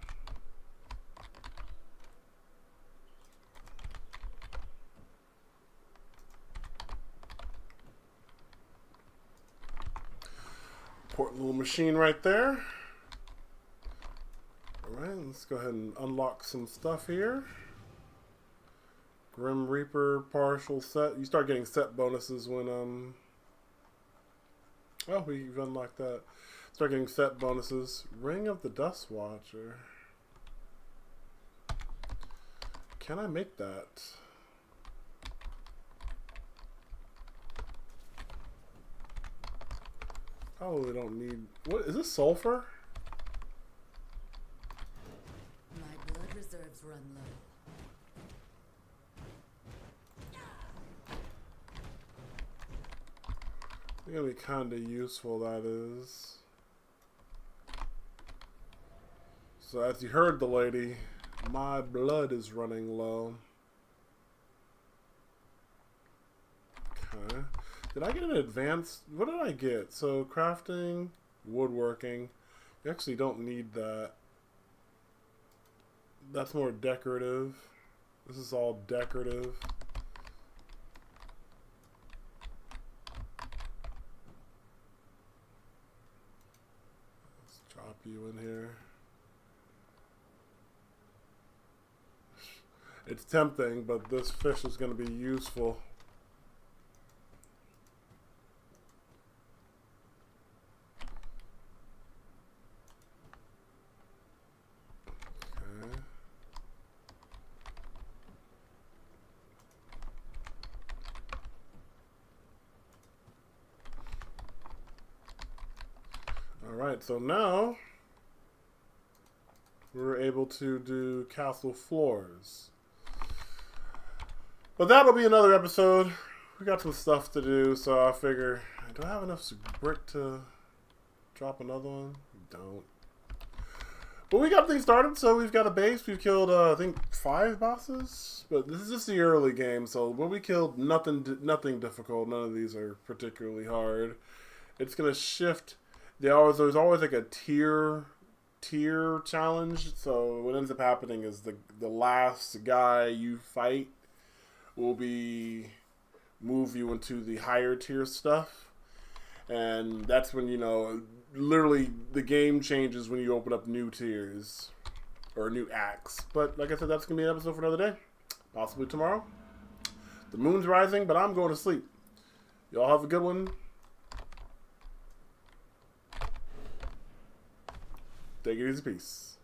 Important little machine right there. Alright, let's go ahead and unlock some stuff here. Grim Reaper partial set. You start getting set bonuses when oh, we've unlocked that. Start getting set bonuses. Ring of the Dust Watcher. Can I make that? Probably don't need. What is this? Sulfur? My blood reserves run low. It's gonna be kind of useful, that is. So as you heard the lady, my blood is running low. Okay. Did I get an advanced? What did I get? So crafting, woodworking. You actually don't need that. That's more decorative. This is all decorative. Let's drop you in here. It's tempting, but this fish is going to be useful. Okay. Alright, so now we're able to do castle floors. But that'll be another episode. We got some stuff to do, so I figure, do I have enough brick to drop another one? We don't. But we got things started, so we've got a base. We've killed, I think, 5 bosses. But this is just the early game, so when we killed, nothing difficult. None of these are particularly hard. It's gonna shift. There's always like a tier challenge. So what ends up happening is the last guy you fight will move you into the higher tier stuff, and that's when, you know, literally the game changes when you open up new tiers or new acts. But like I said, that's gonna be an episode for another day, possibly tomorrow. The moon's rising, but I'm going to sleep. Y'all have a good one. Take it easy, peace.